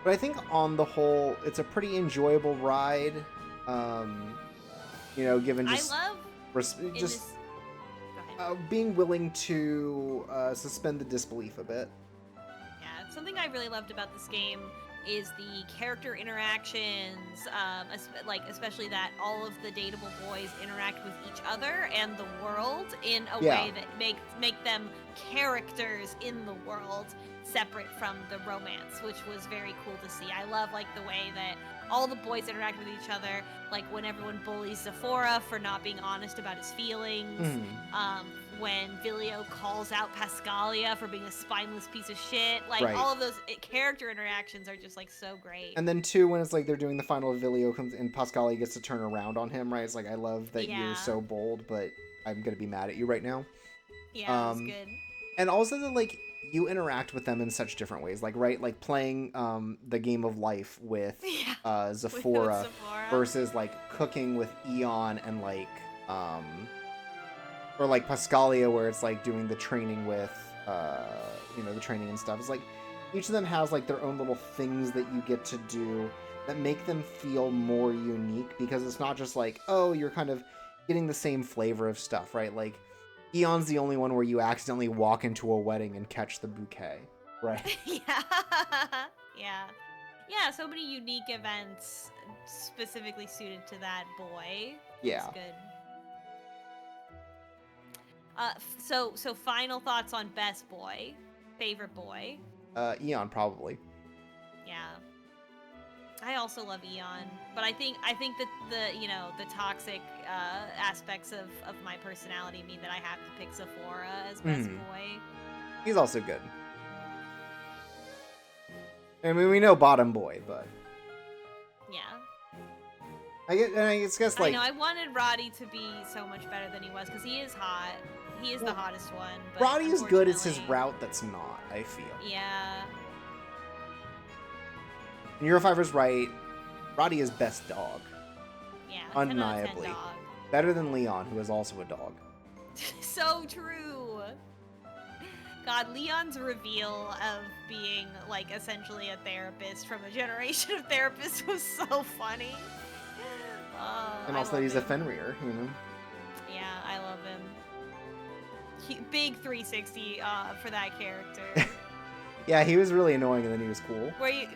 But I think on the whole, it's a pretty enjoyable ride. You know, given just I love just being willing to suspend the disbelief a bit. Yeah, something I really loved about this game is the character interactions, especially that all of the dateable boys interact with each other and the world in a way that make them characters in the world separate from the romance, which was very cool to see. I love like the way that all the boys interact with each other, like when everyone bullies Zephora for not being honest about his feelings, when Vilio calls out Pascalia for being a spineless piece of shit, like Right. all of those character interactions are just like so great. And then too, when it's like they're doing the final Vilio comes and Pascalia gets to turn around on him, right? It's like I love that Yeah. you're so bold, but I'm gonna be mad at you right now. Yeah, it was good. And also that like you interact with them in such different ways, like right, like playing the game of life with Zephora versus like cooking with Eon and like or like Pascalia where it's like doing the training with the training and stuff. It's like each of them has like their own little things that you get to do that make them feel more unique because it's not just like, oh, you're kind of getting the same flavor of stuff, right? Like Eon's the only one where you accidentally walk into a wedding and catch the bouquet, right? Yeah, so many unique events specifically suited to that boy. Yeah. It's good. So final thoughts on best boy, favorite boy. Eon probably. Yeah. I also love Eon, but I think that the toxic aspects of my personality mean that I have to pick Sephora as best boy. He's also good. I mean, we know bottom boy, but Yeah. I guess like I know I wanted Roddy to be so much better than he was because he is hot. He is the hottest one. But Roddy is good. It's his route that's not. I feel. Yeah. Eurofiver's right. Roddy is best dog. Yeah. Undeniably. Dog. Better than Leon, who is also a dog. So true. God, Leon's reveal of being like essentially a therapist from a generation of therapists was so funny. And also that he's a Fenrir, you know. Yeah, I love him. Big 360 for that character. Yeah, he was really annoying and then he was cool. Where you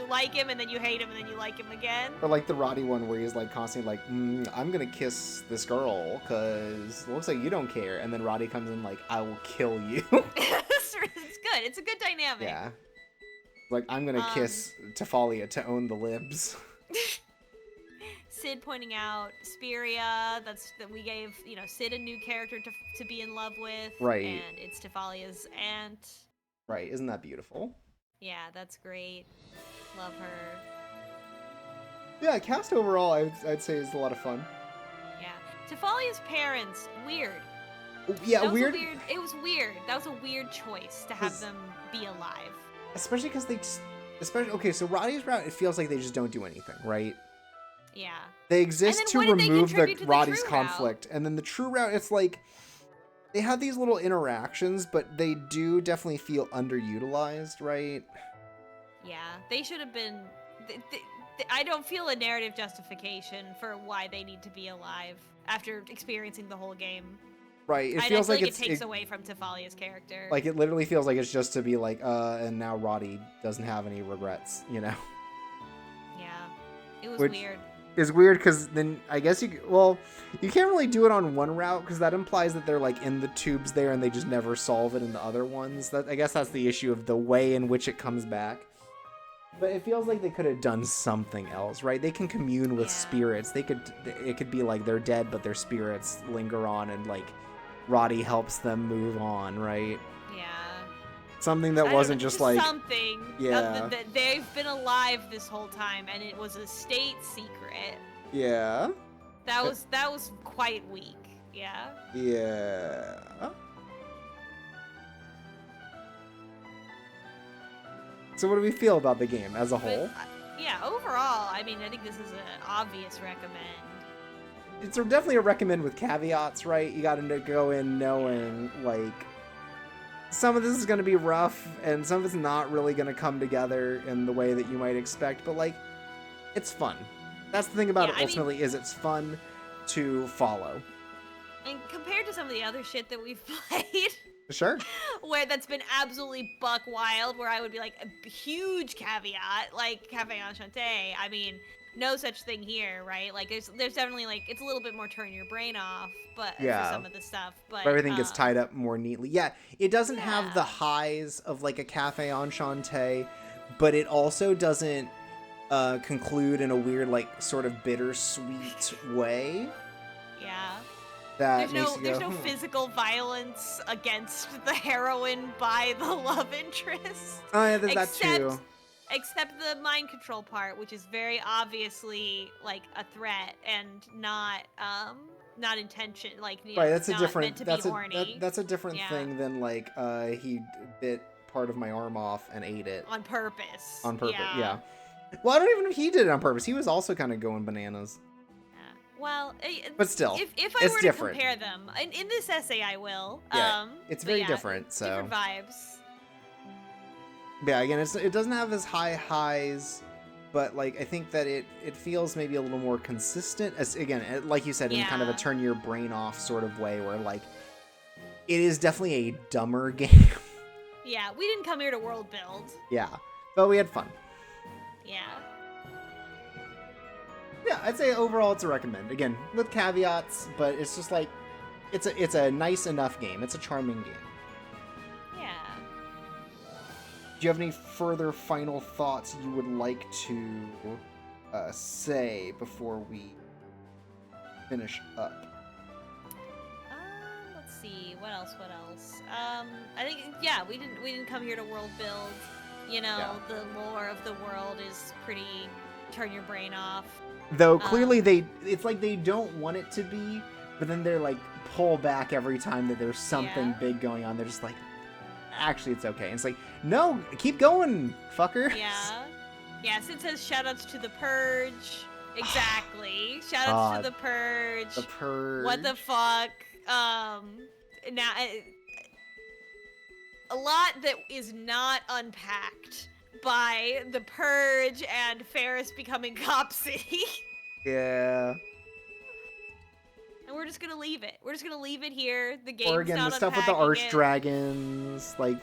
like him and then you hate him and then you like him again. Or like the Roddy one where he's like constantly like, I'm gonna kiss this girl because it looks like you don't care. And then Roddy comes in like, I will kill you. It's good. It's a good dynamic. Yeah. Like, I'm gonna kiss Tifalia to own the libs. Sid pointing out Spiria, that we gave, Sid a new character to be in love with. Right. And it's Tifalia's aunt. Right, isn't that beautiful? Yeah, that's great. Love her. Yeah, cast overall, I'd say is a lot of fun. Yeah. Tifalia's parents, weird. Yeah, weird. It was weird. That was a weird choice to have them be alive. Especially because okay, so Roddy's route, it feels like they just don't do anything, right? Yeah. They exist to remove Roddy's conflict. And then the true route, it's like, they have these little interactions, but they do definitely feel underutilized, right? Yeah, they should have been... I don't feel a narrative justification for why they need to be alive after experiencing the whole game. Right, it feels like it takes away from Tifalia's character. Like, it literally feels like it's just to be like, and now Roddy doesn't have any regrets, you know? Yeah, it was weird. It's weird because then I guess you can't really do it on one route because that implies that they're like in the tubes there and they just never solve it in the other ones. I guess that's the issue of the way in which it comes back. But it feels like they could have done something else, right? They can commune with spirits. It could be like they're dead, but their spirits linger on and like Roddy helps them move on, right? Yeah. Something that wasn't just like something. Yeah. That they've been alive this whole time, and it was a state secret. Yeah. That was quite weak. Yeah. Yeah. So what do we feel about the game as a whole? Yeah, overall, I mean, I think this is an obvious recommend. It's definitely a recommend with caveats, right? You got to go in knowing like some of this is going to be rough and some of it's not really going to come together in the way that you might expect, but like it's fun. That's the thing about it ultimately, is it's fun to follow. And compared to some of the other shit that we've played, sure, where that's been absolutely buck wild, where I would be like a huge caveat, like Cafe Enchanté. I mean, no such thing here, right? Like there's definitely like it's a little bit more turn your brain off, but for some of the stuff, but everything gets tied up more neatly. Yeah, it doesn't have the highs of like a Cafe Enchanté, but it also doesn't conclude in a weird like sort of bittersweet way. Yeah. That there's no physical violence against the heroine by the love interest. Oh yeah, there's that too. Except the mind control part, which is very obviously like a threat and not intention, like right. That's a not different. Meant to That's be a horny. that's a different thing than like he bit part of my arm off and ate it on purpose. On purpose, yeah. Well, I don't even know if he did it on purpose. He was also kind of going bananas. Well, but still, if I were to compare them in this essay, I will. Yeah, it's very different. So different vibes. Yeah, again, it doesn't have as high highs, but like I think that it feels maybe a little more consistent. As again, like you said, in kind of a turn your brain off sort of way, where like it is definitely a dumber game. Yeah, we didn't come here to world build. Yeah, but we had fun. Yeah. Yeah, I'd say overall it's a recommend. Again, with caveats, but it's just like it's a nice enough game. It's a charming game. Yeah. Do you have any further final thoughts you would like to say before we finish up? Let's see. What else? I think we didn't come here to world build. You know, the lore of the world is pretty turn your brain off. Though clearly it's like they don't want it to be, but then they're like pull back every time that there's something big going on. They're just like, actually it's okay. And it's like, no, keep going, fucker. Yeah. Yeah, Sid says shoutouts to the Purge. Exactly. Shoutouts to the Purge. The Purge. What the fuck? Now a lot that is not unpacked by the Purge and Ferris becoming Cop City. Yeah. And we're just gonna leave it. We're just gonna leave it here. The game's Or again, not the stuff with the Archdragons, like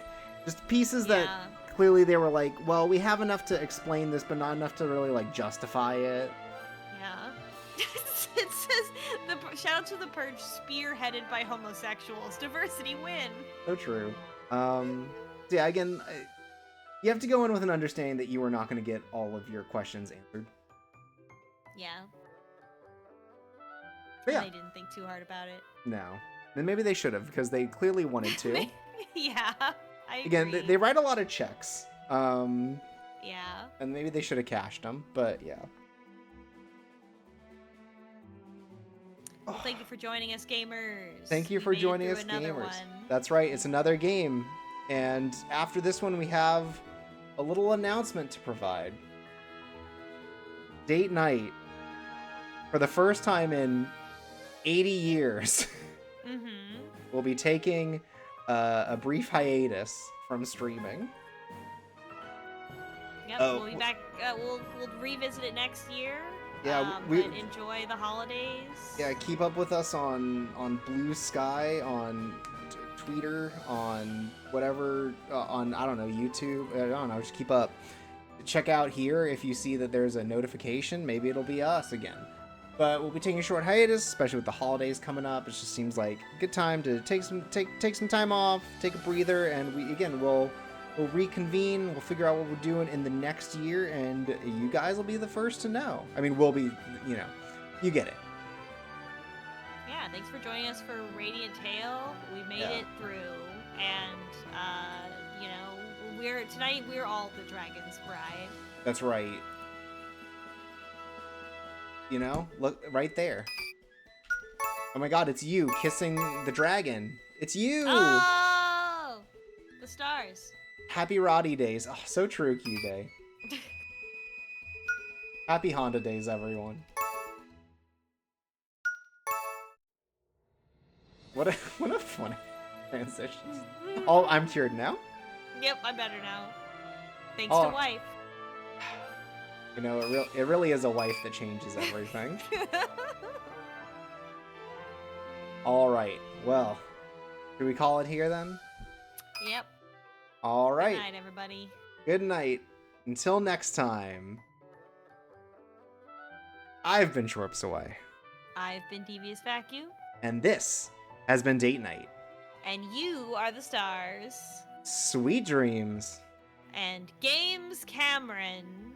just pieces that clearly they were like, well, we have enough to explain this, but not enough to really like justify it. Yeah. It says shout out to the Purge, spearheaded by homosexuals. Diversity win. So true. Yeah, again, you have to go in with an understanding that you are not going to get all of your questions answered. Yeah. But yeah. They didn't think too hard about it. No. And maybe they should have, because they clearly wanted to. Yeah, I Again, agree. they write a lot of checks. Yeah. And maybe they should have cashed them, but yeah. Well, thank you for joining us, gamers. Thank you for joining us, gamers. One. That's right, it's another game. And after this one, we have a little announcement to provide. Date night. For the first time in 80 years, we'll be taking a brief hiatus from streaming. Yep, we'll be back. We'll revisit it next year. Yeah, but enjoy the holidays. Yeah, keep up with us on Blue Sky, on Twitter, on whatever, on, I don't know, YouTube. I don't know, just keep up. Check out here if you see that there's a notification. Maybe it'll be us again. But we'll be taking a short hiatus, especially with the holidays coming up. It just seems like a good time to take some time off, take a breather, and we'll reconvene. We'll figure out what we're doing in the next year, and you guys will be the first to know. I mean, we'll be, you get it. Yeah, thanks for joining us for Radiant Tale. We made it through, and tonight we're all the Dragon's Bride. That's right. Look right there. Oh my god, it's you kissing the dragon. It's you! Oh! The stars. Happy Roddy days. Oh, so true, Cube. Happy Honda days, everyone. What a fun transition. Oh, I'm cured now? Yep, I'm better now. Thanks to wife. It really is a wife that changes everything. All right. Well, should we call it here then? Yep. All right. Good night, everybody. Good night. Until next time. I've been Shorps Away. I've been Devious Vacuum. And this has been Date Night. And you are the stars. Sweet dreams. And Games Cameron.